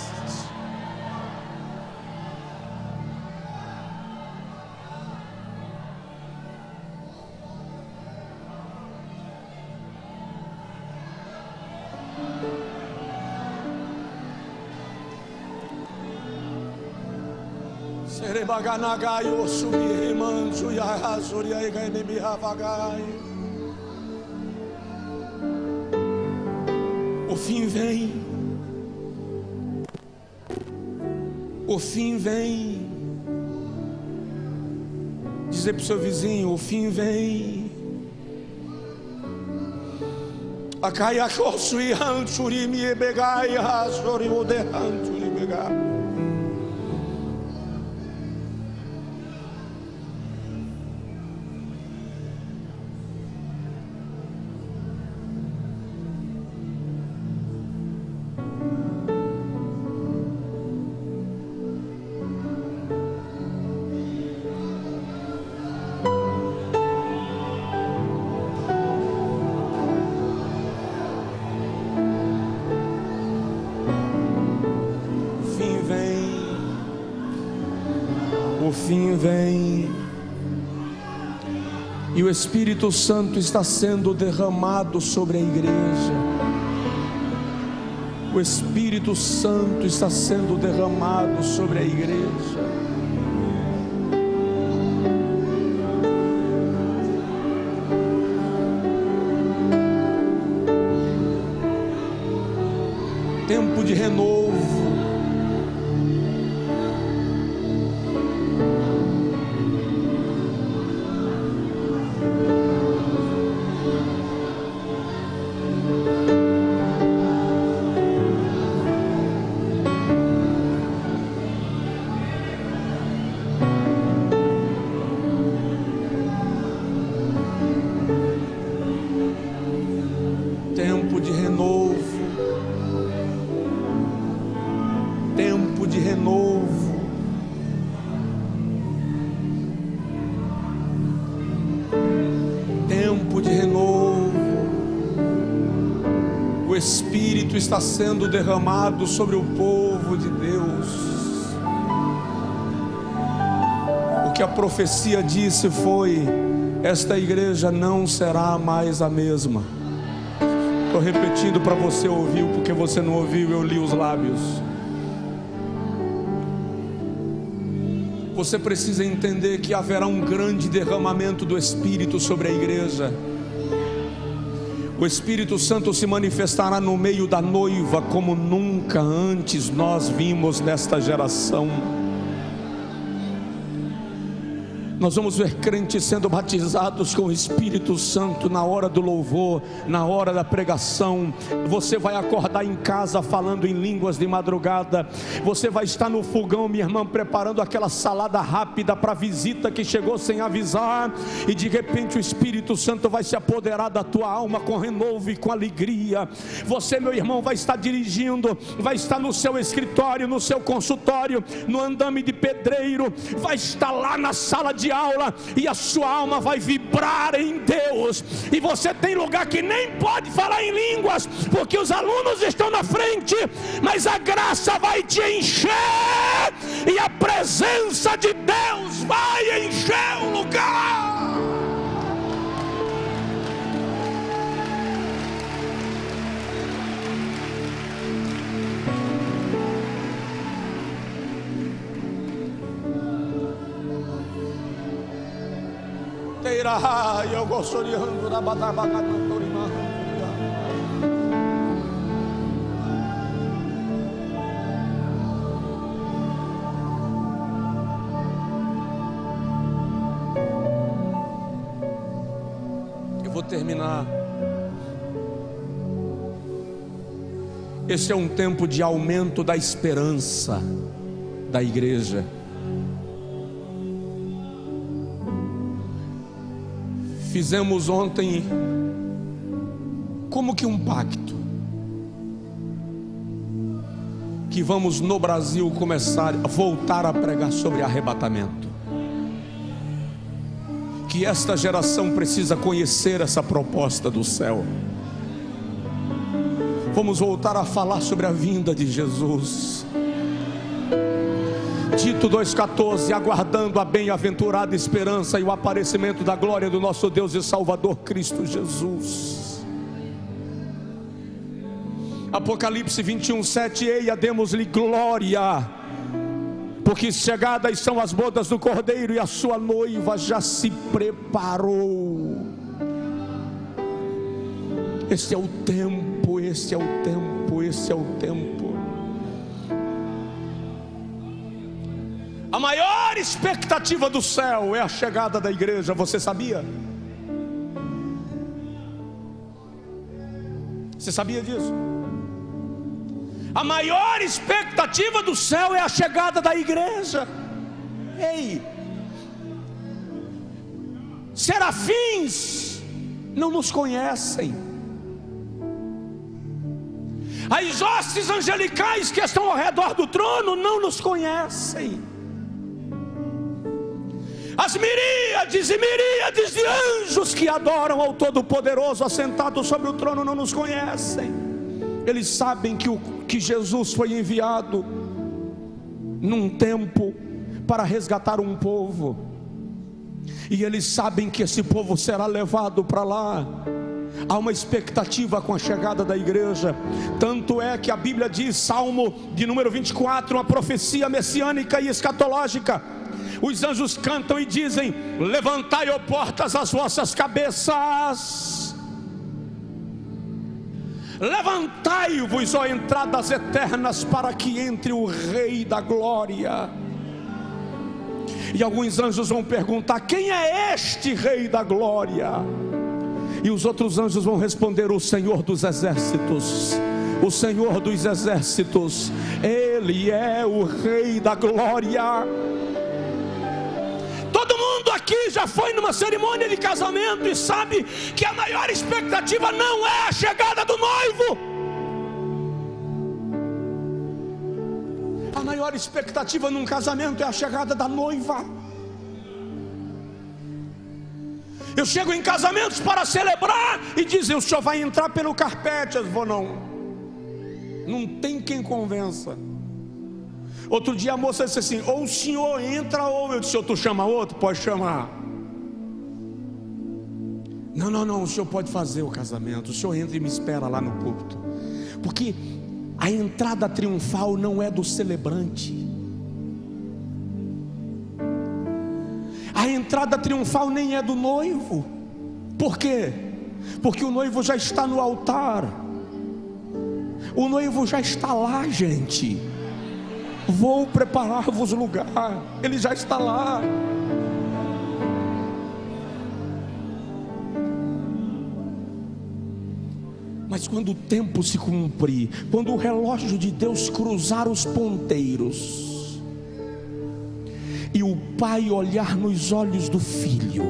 Serebaganagai, Osubi, Manzuya, Zuria, Ganebi, Havagai. O fim vem, o fim vem. Dizer para o seu vizinho: o fim vem. Acaia Kosui Hansuri me begai, Hasori o de Hansuri begai. O fim vem, e o Espírito Santo está sendo derramado sobre a igreja. O Espírito Santo está sendo derramado sobre a igreja. de renovo. Tempo de renovo. Tempo de renovo. Tempo de renovo. O Espírito está sendo derramado sobre o povo de Deus. O que a profecia disse foi: esta igreja não será mais a mesma. Estou repetindo para você ouvir, porque você não ouviu, eu li os lábios. Você precisa entender que haverá um grande derramamento do Espírito sobre a igreja. O Espírito Santo se manifestará no meio da noiva como nunca antes nós vimos nesta geração. Nós vamos ver crentes sendo batizados com o Espírito Santo na hora do louvor, na hora da pregação. Você vai acordar em casa falando em línguas de madrugada. Você vai estar no fogão, minha irmã, preparando aquela salada rápida para a visita que chegou sem avisar. E de repente o Espírito Santo vai se apoderar da tua alma com renovo e com alegria. Você, meu irmão, vai estar dirigindo, vai estar no seu escritório, no seu consultório, no andame de pedreiro, vai estar lá na sala de aula, e a sua alma vai vibrar em Deus. E você tem lugar que nem pode falar em línguas, porque os alunos estão na frente, mas a graça vai te encher, e a presença de Deus vai encher o lugar. Eu gosto de eu vou terminar. Esse é um tempo de aumento da esperança da igreja. Fizemos ontem como que um pacto, que vamos no Brasil começar a voltar a pregar sobre arrebatamento, que esta geração precisa conhecer essa proposta do céu. Vamos voltar a falar sobre a vinda de Jesus. Tito 2,14, aguardando a bem-aventurada esperança e o aparecimento da glória do nosso Deus e Salvador Cristo Jesus. Apocalipse 21:7, eia, demos-lhe glória, porque chegadas são as bodas do Cordeiro e a sua noiva já se preparou. Esse é o tempo, esse é o tempo, esse é o tempo. A maior expectativa do céu é a chegada da igreja, você sabia? Você sabia disso? A maior expectativa do céu é a chegada da igreja. Ei, serafins não nos conhecem, as hostes angelicais que estão ao redor do trono não nos conhecem, as miríades e miríades de anjos que adoram ao Todo-Poderoso assentado sobre o trono não nos conhecem. Eles sabem que Jesus foi enviado num tempo para resgatar um povo, e eles sabem que esse povo será levado para lá. Há uma expectativa com a chegada da igreja. Tanto é que a Bíblia diz, Salmo de número 24, uma profecia messiânica e escatológica. Os anjos cantam e dizem: levantai, ó portas, as vossas cabeças, levantai-vos, ó entradas eternas, para que entre o Rei da Glória. E alguns anjos vão perguntar: quem é este Rei da Glória? E os outros anjos vão responder: o Senhor dos Exércitos. O Senhor dos Exércitos, Ele é o Rei da Glória. Todo mundo aqui já foi numa cerimônia de casamento e sabe que a maior expectativa não é a chegada do noivo. A maior expectativa num casamento é a chegada da noiva. Eu chego em casamentos para celebrar e dizem: o senhor vai entrar pelo carpete. Eu vou, não tem quem convença. Outro dia a moça disse assim: ou o senhor entra ou eu disse: tu chama outro? Pode chamar. Não, o senhor pode fazer o casamento. O senhor entra e me espera lá no púlpito. Porque a entrada triunfal não é do celebrante. A entrada triunfal nem é do noivo. Por quê? Porque o noivo já está no altar. O noivo já está lá, gente. Vou preparar-vos lugar. Ele já está lá. Mas quando o tempo se cumprir, quando o relógio de Deus cruzar os ponteiros, e o pai olhar nos olhos do filho,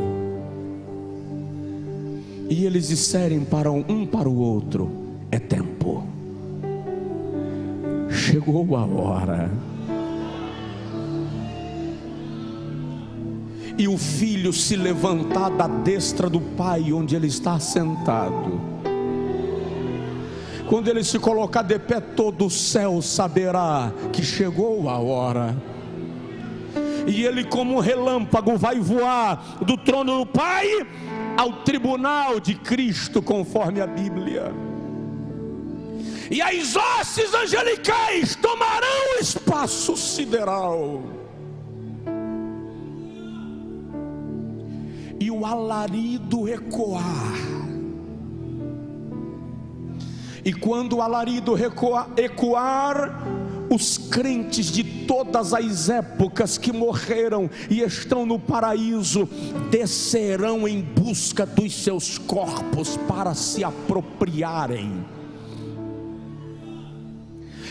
e eles disserem para um para o outro: é tempo, chegou a hora. E o filho se levantar da destra do pai onde ele está sentado. Quando ele se colocar de pé, todo o céu saberá que chegou a hora. E ele, como um relâmpago, vai voar do trono do Pai ao tribunal de Cristo, conforme a Bíblia. E as hostes angelicais tomarão o espaço sideral. E o alarido ecoar. E quando o alarido ecoar, os crentes de todas as épocas que morreram e estão no paraíso descerão em busca dos seus corpos para se apropriarem.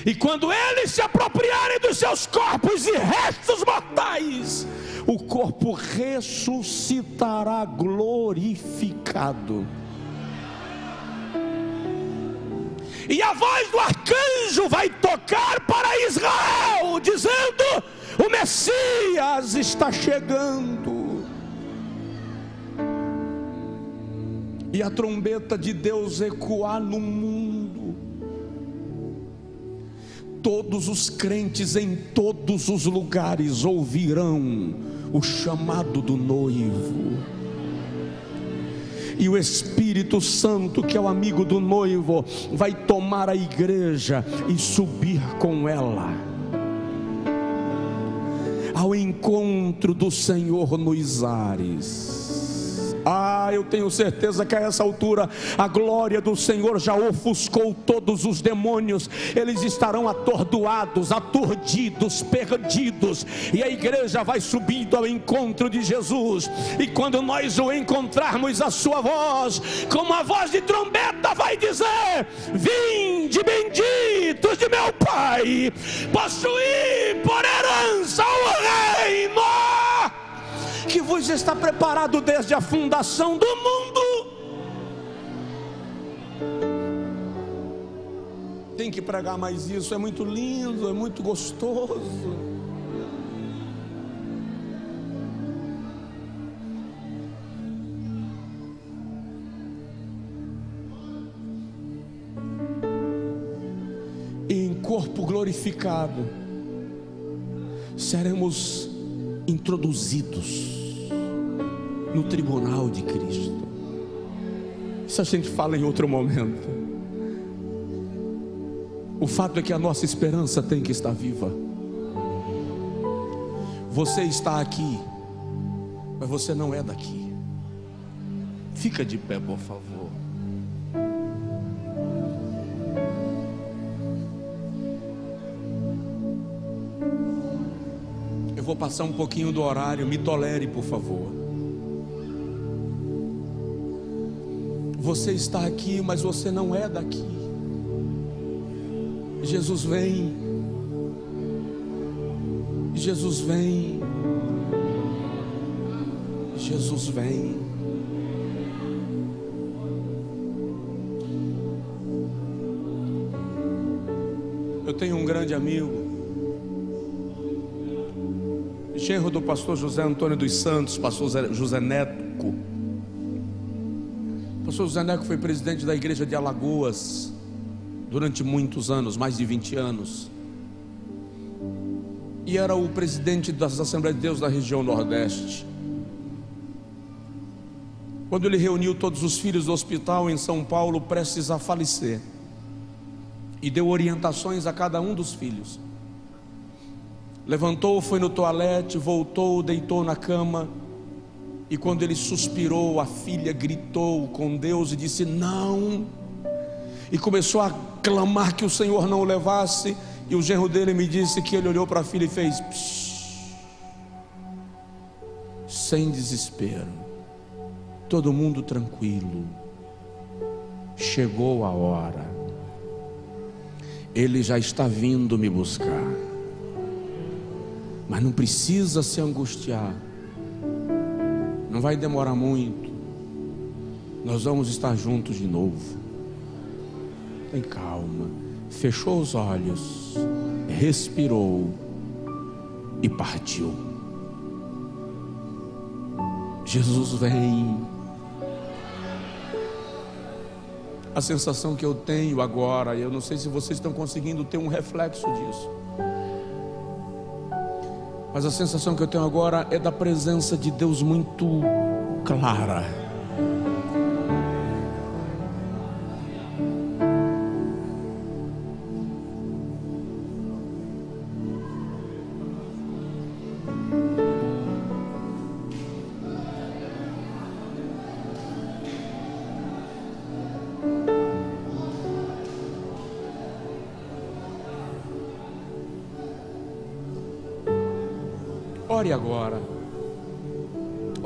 E quando eles se apropriarem dos seus corpos e restos mortais, o corpo ressuscitará glorificado. E a voz do arcanjo vai tocar para Israel, dizendo: o Messias está chegando. E a trombeta de Deus ecoar no mundo. Todos os crentes em todos os lugares ouvirão o chamado do noivo. E o Espírito Santo, que é o amigo do noivo, vai tomar a igreja e subir com ela ao encontro do Senhor nos ares. Eu tenho certeza que a essa altura a glória do Senhor já ofuscou todos os demônios. Eles estarão atordoados, aturdidos, perdidos, e a igreja vai subindo ao encontro de Jesus. E quando nós o encontrarmos, a sua voz, como a voz de trombeta, vai dizer: vinde benditos de meu Pai, possuí por herança o reino que vos está preparado desde a fundação do mundo. Tem que pregar mais isso, é muito lindo, é muito gostoso. E em corpo glorificado seremos introduzidos no tribunal de Cristo. Isso a gente fala em outro momento. O fato é que a nossa esperança tem que estar viva. Você está aqui, mas você não é daqui. Fica de pé, por favor. vou passar um pouquinho do horário, me tolere, por favor. Você está aqui, mas você não é daqui. Jesus vem. Jesus vem. Jesus vem. Eu tenho um grande amigo, genro do pastor José Antônio dos Santos, pastor José Neco. O pastor José Neco foi presidente da igreja de Alagoas durante muitos anos, mais de 20 anos. E era o presidente das Assembleias de Deus da região Nordeste. Quando ele reuniu todos os filhos do hospital em São Paulo, prestes a falecer, e deu orientações a cada um dos filhos. Levantou, foi no toalete, voltou, deitou na cama, e quando ele suspirou, a filha gritou com Deus e disse: não, e começou a clamar que o Senhor não o levasse. E o genro dele me disse que ele olhou para a filha e fez psh, sem desespero, todo mundo tranquilo. Chegou a hora, ele já está vindo me buscar, mas não precisa se angustiar, não vai demorar muito, nós vamos estar juntos de novo. Tem calma. Fechou os olhos, respirou e partiu. Jesus vem. A sensação que eu tenho agora, eu não sei se vocês estão conseguindo ter um reflexo disso, mas a sensação que eu tenho agora é da presença de Deus muito clara.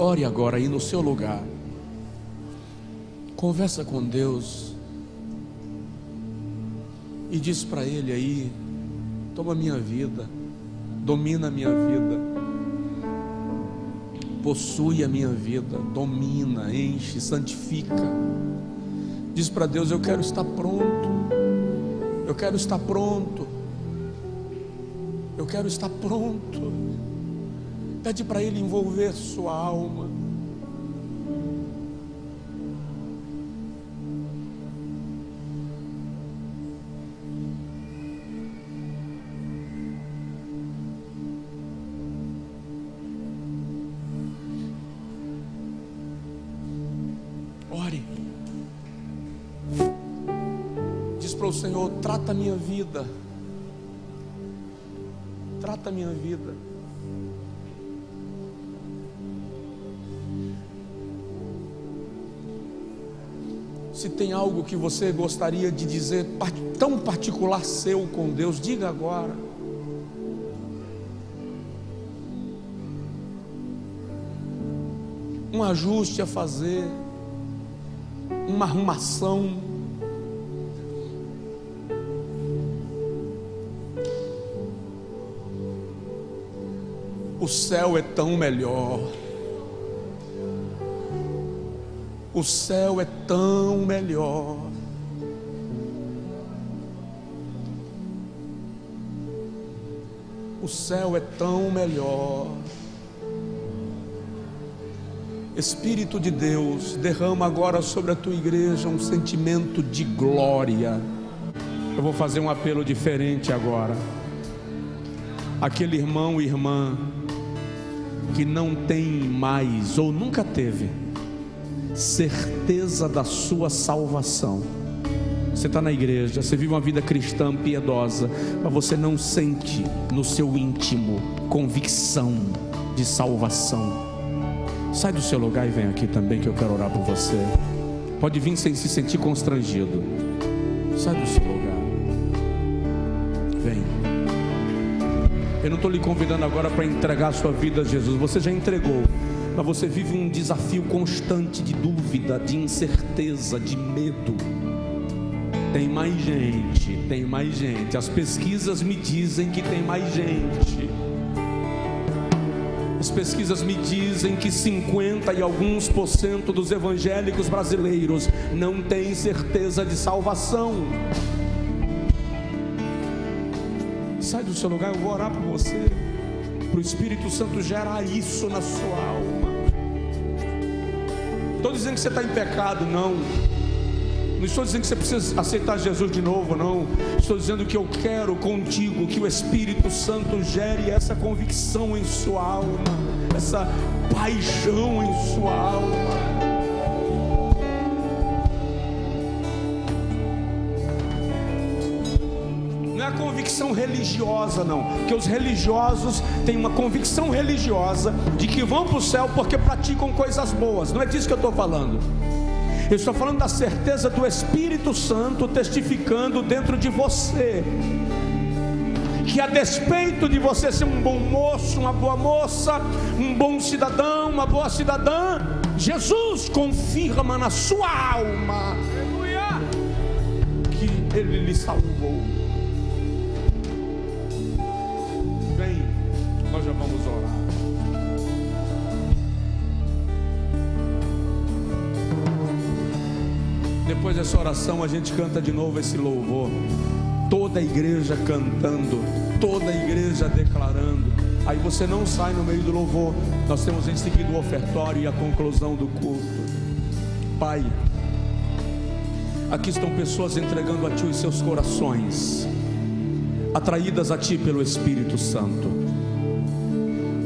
Ore agora aí no seu lugar. Conversa com Deus e diz para Ele aí: toma minha vida, domina a minha vida, possui a minha vida, domina, enche, santifica. Diz para Deus: eu quero estar pronto, eu quero estar pronto, eu quero estar pronto. Pede para Ele envolver sua alma. Ore. Diz para o Senhor: trata a minha vida. Trata a minha vida. Se tem algo que você gostaria de dizer tão particular seu com Deus, diga agora. Um ajuste a fazer, uma arrumação. O céu é tão melhor. O céu é tão melhor. O céu é tão melhor. Espírito de Deus, derrama agora sobre a tua igreja um sentimento de glória. Eu vou fazer um apelo diferente agora. Aquele irmão e irmã que não tem mais ou nunca teve certeza da sua salvação. Você está na igreja, você vive uma vida cristã piedosa, mas você não sente no seu íntimo convicção de salvação. Sai do seu lugar e vem aqui também, que eu quero orar por você. Pode vir sem se sentir constrangido. Sai do seu lugar. Vem. Eu não estou lhe convidando agora para entregar a sua vida a Jesus, você já entregou, mas você vive um desafio constante de dúvida, de incerteza, de medo. Tem mais gente, as pesquisas me dizem que tem mais gente. As pesquisas me dizem que 50 e alguns % dos evangélicos brasileiros não têm certeza de salvação. Sai do seu lugar, eu vou orar por você, para o Espírito Santo gerar isso na sua alma. Estou dizendo que você está em pecado, não. Não estou dizendo que você precisa aceitar Jesus de novo, não. Estou dizendo que eu quero contigo que o Espírito Santo gere essa convicção em sua alma, essa paixão em sua alma. Não é a convicção religiosa, não, porque os religiosos têm uma convicção religiosa de que vão para o céu porque praticam coisas boas. Não é disso que eu estou falando. Eu estou falando da certeza do Espírito Santo testificando dentro de você, que a despeito de você ser um bom moço, uma boa moça, um bom cidadão, uma boa cidadã, Jesus confirma na sua alma que Ele lhe salvou. Vem, nós já vamos orar. Depois dessa oração a gente canta de novo esse louvor, toda a igreja cantando, toda a igreja declarando. Aí você não sai no meio do louvor, nós temos em seguida o ofertório e a conclusão do culto. Pai, aqui estão pessoas entregando a Ti os seus corações, atraídas a Ti pelo Espírito Santo.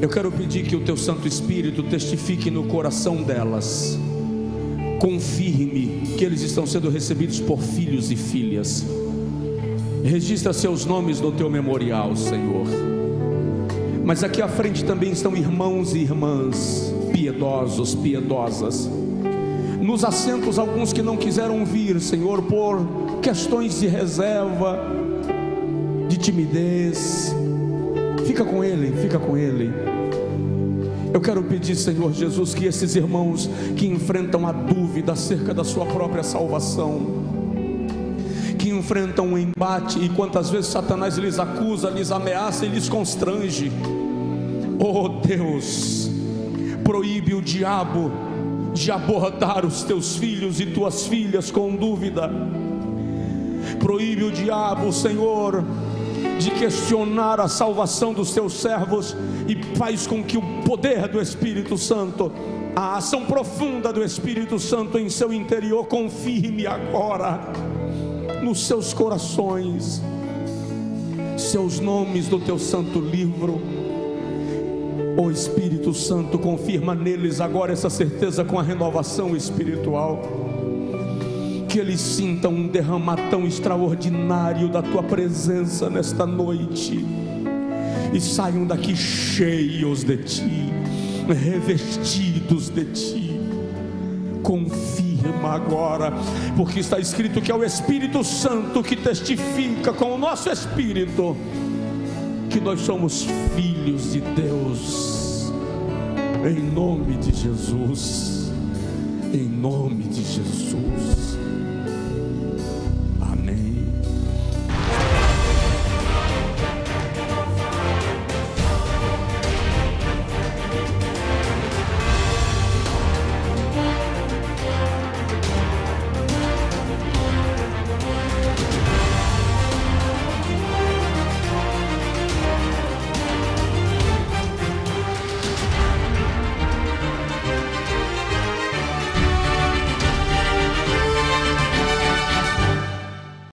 Eu quero pedir que o Teu Santo Espírito testifique no coração delas, confirme que eles estão sendo recebidos por filhos e filhas. Registra seus nomes no teu memorial, Senhor. Mas aqui à frente também estão irmãos e irmãs, piedosos, piedosas. Nos assentos, alguns que não quiseram vir, Senhor, por questões de reserva, de timidez. Fica com ele, fica com ele. Eu quero pedir, Senhor Jesus, que esses irmãos que enfrentam a dúvida acerca da sua própria salvação, que enfrentam um embate e quantas vezes Satanás lhes acusa, lhes ameaça e lhes constrange, oh Deus, proíbe o diabo de abordar os teus filhos e tuas filhas com dúvida. Proíbe o diabo, Senhor, de questionar a salvação dos teus servos, e faz com que o poder do Espírito Santo, a ação profunda do Espírito Santo em seu interior, confirme agora nos seus corações seus nomes do teu santo livro. O Espírito Santo confirma neles agora essa certeza com a renovação espiritual, que eles sintam um derramar tão extraordinário da tua presença nesta noite e saiam daqui cheios de ti, revestidos de ti. Confirma agora, porque está escrito que é o Espírito Santo que testifica com o nosso espírito que nós somos filhos de Deus. Em nome de Jesus, em nome de Jesus.